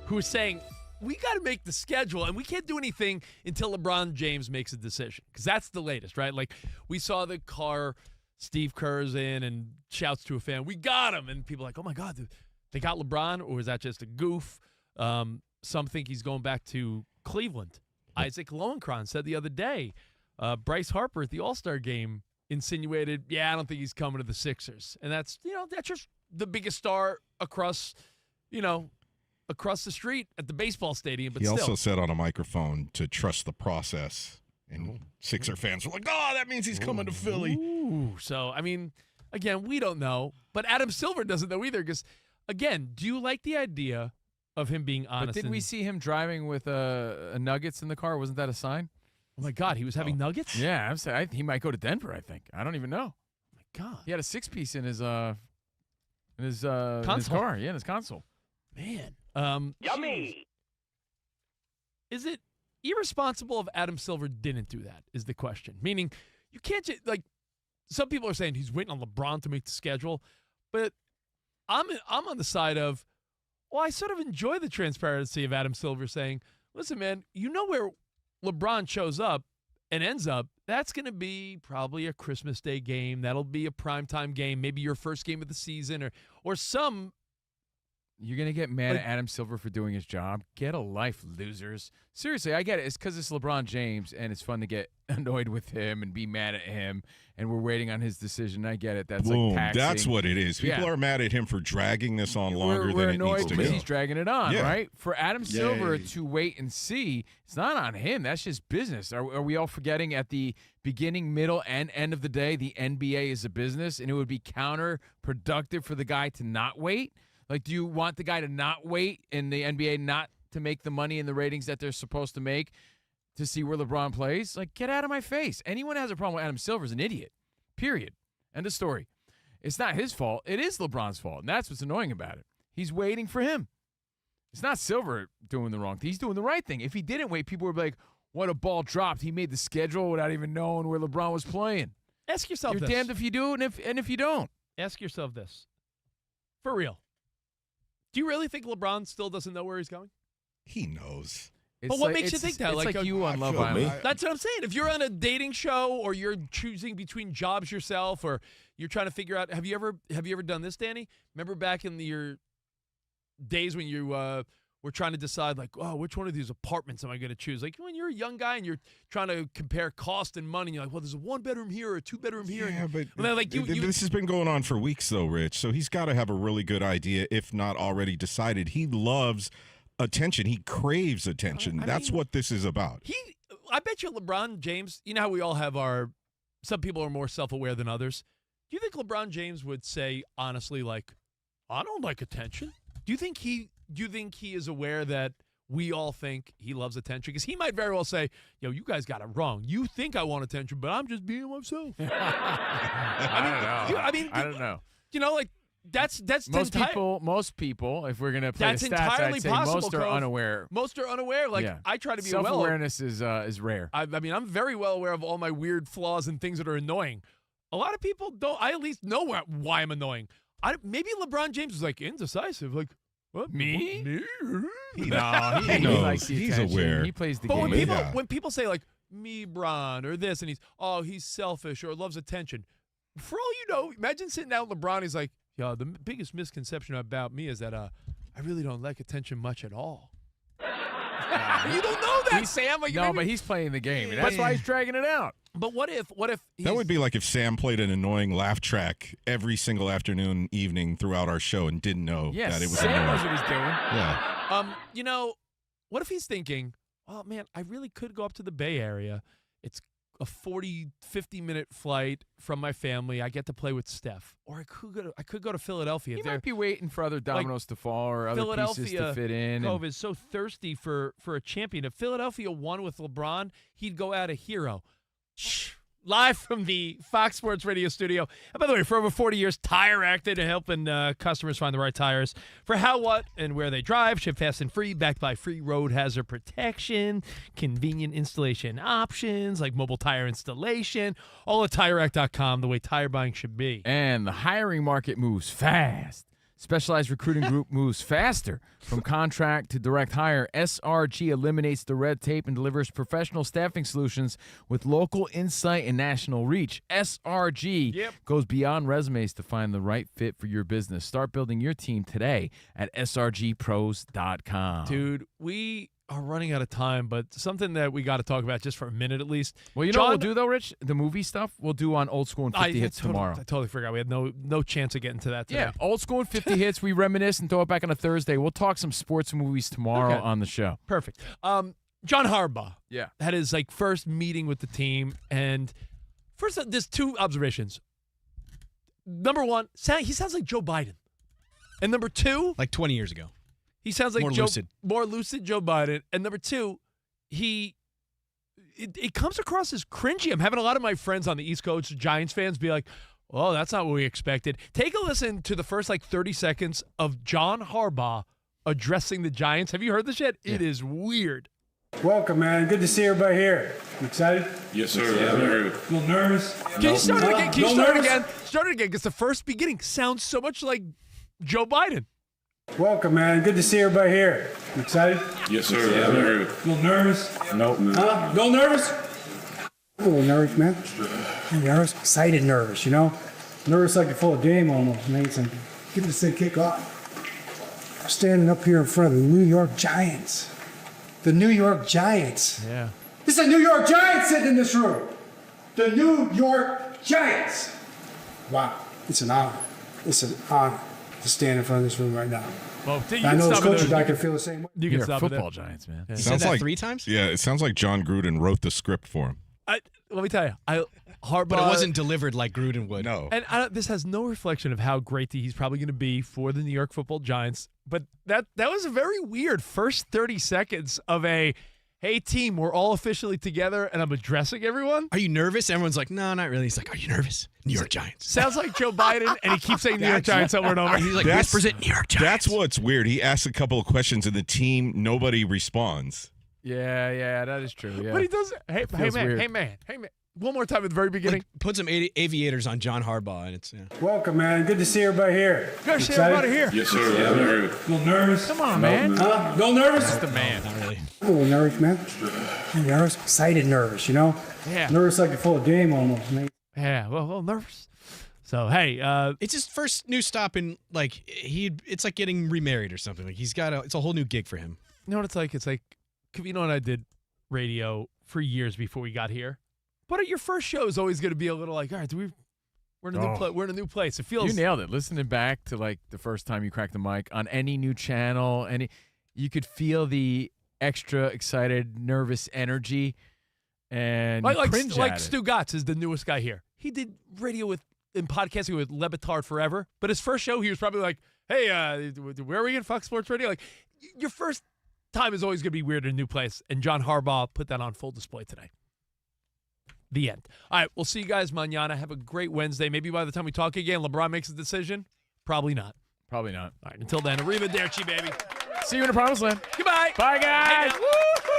who is saying, we got to make the schedule, and we can't do anything until LeBron James makes a decision? Because that's the latest, right? Like, we saw the car Steve Kerr's in and shouts to a fan, we got him. And people are like, oh, my God, they got LeBron, or is that just a goof? Some think he's going back to Cleveland. Isaac Lowenkron said the other day, Bryce Harper at the All-Star game insinuated, I don't think he's coming to the Sixers. And that's just the biggest star across the street at the baseball stadium. But he still. also said on a microphone to trust the process. And Sixer fans were like, that means he's coming to Philly. Ooh. So, I mean, again, we don't know. But Adam Silver doesn't know either because, again, do you like the idea of him being honest? But didn't we see him driving with a Nuggets in the car? Wasn't that a sign? Oh, my God. He was having Nuggets? Yeah. I'm saying he might go to Denver, I think. I don't even know. Oh, my God. He had a 6-piece in his car. Yeah, in his console. Man. Yummy. Is it irresponsible if Adam Silver didn't do that is the question. Meaning, you can't just, like, some people are saying he's waiting on LeBron to make the schedule, but I'm on the side of, I sort of enjoy the transparency of Adam Silver saying, listen, man, you know where LeBron shows up and ends up, that's going to be probably a Christmas Day game. That'll be a primetime game, maybe your first game of the season or some. You're going to get mad at Adam Silver for doing his job? Get a life, losers. Seriously, I get it. It's because it's LeBron James, and it's fun to get annoyed with him and be mad at him, and we're waiting on his decision. I get it. That's Boom. like taxing. That's what it is. People are mad at him for dragging this on longer we're than it annoyed needs to because go. he's dragging it on, right? For Adam Silver Yay. to wait and see, it's not on him. That's just business. Are we all forgetting at the beginning, middle, and end of the day, the NBA is a business, and it would be counterproductive for the guy to not wait? Like, do you want the guy to not wait and the NBA not to make the money and the ratings that they're supposed to make to see where LeBron plays? Like, get out of my face. Anyone who has a problem with Adam Silver is an idiot. Period. End of story. It's not his fault. It is LeBron's fault, and that's what's annoying about it. He's waiting for him. It's not Silver doing the wrong thing. He's doing the right thing. If he didn't wait, people would be like, what a ball dropped. He made the schedule without even knowing where LeBron was playing. Ask yourself You're this. damned if you do and if you don't. Ask yourself this. For real. Do you really think LeBron still doesn't know where he's going? He knows. But what makes you think that? It's like you on Love Island. That's what I'm saying. If you're on a dating show or you're choosing between jobs yourself or you're trying to figure out, have you ever done this, Danny? Remember back in your days when you were trying to decide, like, which one of these apartments am I going to choose? Like when you're a young guy and you're trying to compare cost and money, you're like, well, there's a 1-bedroom here or a 2-bedroom here. Yeah, but like this has been going on for weeks, though, Rich. So he's got to have a really good idea, if not already decided. He loves attention. He craves attention. That's what this is about. I bet you LeBron James, you know how we all have some people are more self-aware than others. Do you think LeBron James would say, honestly, like, I don't like attention? Do you think he is aware that we all think he loves attention? Because he might very well say, you guys got it wrong. You think I want attention, but I'm just being myself. I don't know. Like, that's most people, if we're gonna play that's the stats, entirely I'd say possible. most are unaware. Most are unaware. Like I try to be self-awareness is rare. I mean, I'm very well aware of all my weird flaws and things that are annoying. A lot of people don't. I at least know why I'm annoying. Maybe LeBron James is like indecisive. Like what? Me? No, he likes the he's attention. aware. He plays the but game. When people say like me, Bron, or this, and he's selfish or loves attention. For all you know, imagine sitting down with LeBron. He's like, the biggest misconception about me is that I really don't like attention much at all. You don't know that, Sam. Like, but he's playing the game, and that's why he's dragging it out. But what if that would be like if Sam played an annoying laugh track every single afternoon, evening throughout our show and didn't know that it was Sam annoying. knows what he's doing. Yeah. What if he's thinking, oh man, I really could go up to the Bay Area. It's a 50-minute flight from my family. I get to play with Steph. Or I could go to Philadelphia. He might be waiting for other dominoes to fall or other pieces to fit in. Cove is so thirsty for a champion. If Philadelphia won with LeBron, he'd go out a hero. live from the Fox Sports Radio studio. And by the way, for over 40 years, Tire Acted and helping customers find the right tires for how, what, and where they drive. Ship fast and free, backed by free road hazard protection, convenient installation options like mobile tire installation, all at TireAct.com, the way tire buying should be. And the hiring market moves fast. Specialized Recruiting Group moves faster. From contract to direct hire, SRG eliminates the red tape and delivers professional staffing solutions with local insight and national reach. SRG goes beyond resumes to find the right fit for your business. Start building your team today at srgpros.com. Dude, we are running out of time, but something that we got to talk about just for a minute at least. Well, you know what we'll do, though, Rich? The movie stuff we'll do on Old School and 50 Hits tomorrow. I totally forgot. We had no chance of getting to that today. Yeah, Old School and 50 Hits. We reminisce and throw it back on a Thursday. We'll talk some sports and movies tomorrow on the show. Perfect. John Harbaugh had his first meeting with the team, and first there's two observations. Number one, he sounds like Joe Biden. And number two, like 20 years ago. He sounds like more lucid Joe Biden. And number two, it comes across as cringy. I'm having a lot of my friends on the East Coast, Giants fans, be like, oh, that's not what we expected. Take a listen to the first 30 seconds of John Harbaugh addressing the Giants. Have you heard this yet? Yeah. It is weird. Welcome, man. Good to see everybody here. You excited? Yes, sir. A little nervous? Can you start it again? Can you start it again? Start it again, because the first beginning sounds so much like Joe Biden. Welcome, man. Good to see everybody here. You excited? Yes, sir. A little nervous? Nope. Huh? A little nervous? A little nervous, man. I'm nervous. Excited nervous, you know? Nervous like before a game almost, man. It's like, get this thing kick off. I'm standing up here in front of the New York Giants. The New York Giants. Yeah. This is a New York Giants sitting in this room. The New York Giants. Wow. It's an honor. It's an honor to stand in front of this room right now. Well, I know as coaches, I can feel the same way. You can stop football Giants, man. You said that 3 times? Yeah, it sounds like John Gruden wrote the script for him. Let me tell you, Harbaugh, but it wasn't delivered like Gruden would. No. And this has no reflection of how great he's probably going to be for the New York Football Giants. But that was a very weird first 30 seconds of a, hey, team, we're all officially together, and I'm addressing everyone. Are you nervous? Everyone's like, no, not really. He's like, are you nervous? New York Giants. Sounds like Joe Biden, and he keeps saying New York Giants over and over. He's like, whispers it, New York Giants. That's what's weird. He asks a couple of questions, and the team, nobody responds. Yeah, that is true. Yeah. But he does. Hey man. One more time at the very beginning. Put some aviators on John Harbaugh, and it's Welcome, man. Good to see everybody here. Good to see everybody here. Yes, sir. A little nervous? Come on, man. Huh? A little nervous? That's the man. not really. A little nervous, man. I'm nervous. Excited nervous, you know? Yeah. Nervous like before a game almost, man. Yeah, well, a little nervous. So, hey. It's his first new stop in, it's like getting remarried or something. Like, it's a whole new gig for him. You know what it's like? It's like Covino and I did radio for years before we got here. But your first show is always going to be a little like, all right, we're in a new place. It feels you nailed it. Listening back to the first time you cracked the mic on any new channel, you could feel the extra excited, nervous energy, and cringe at it. Stu Gatz is the newest guy here. He did radio and podcasting with Le Batard forever. But his first show, he was probably like, hey, where are we in Fox Sports Radio? Like, your first time is always going to be weird in a new place. And John Harbaugh put that on full display today. The end. All right, we'll see you guys mañana. Have a great Wednesday. Maybe by the time we talk again, LeBron makes a decision. Probably not. Probably not. All right, until then, arrivederci, baby. See you in the promised land. Goodbye. Bye, guys. Woo-hoo!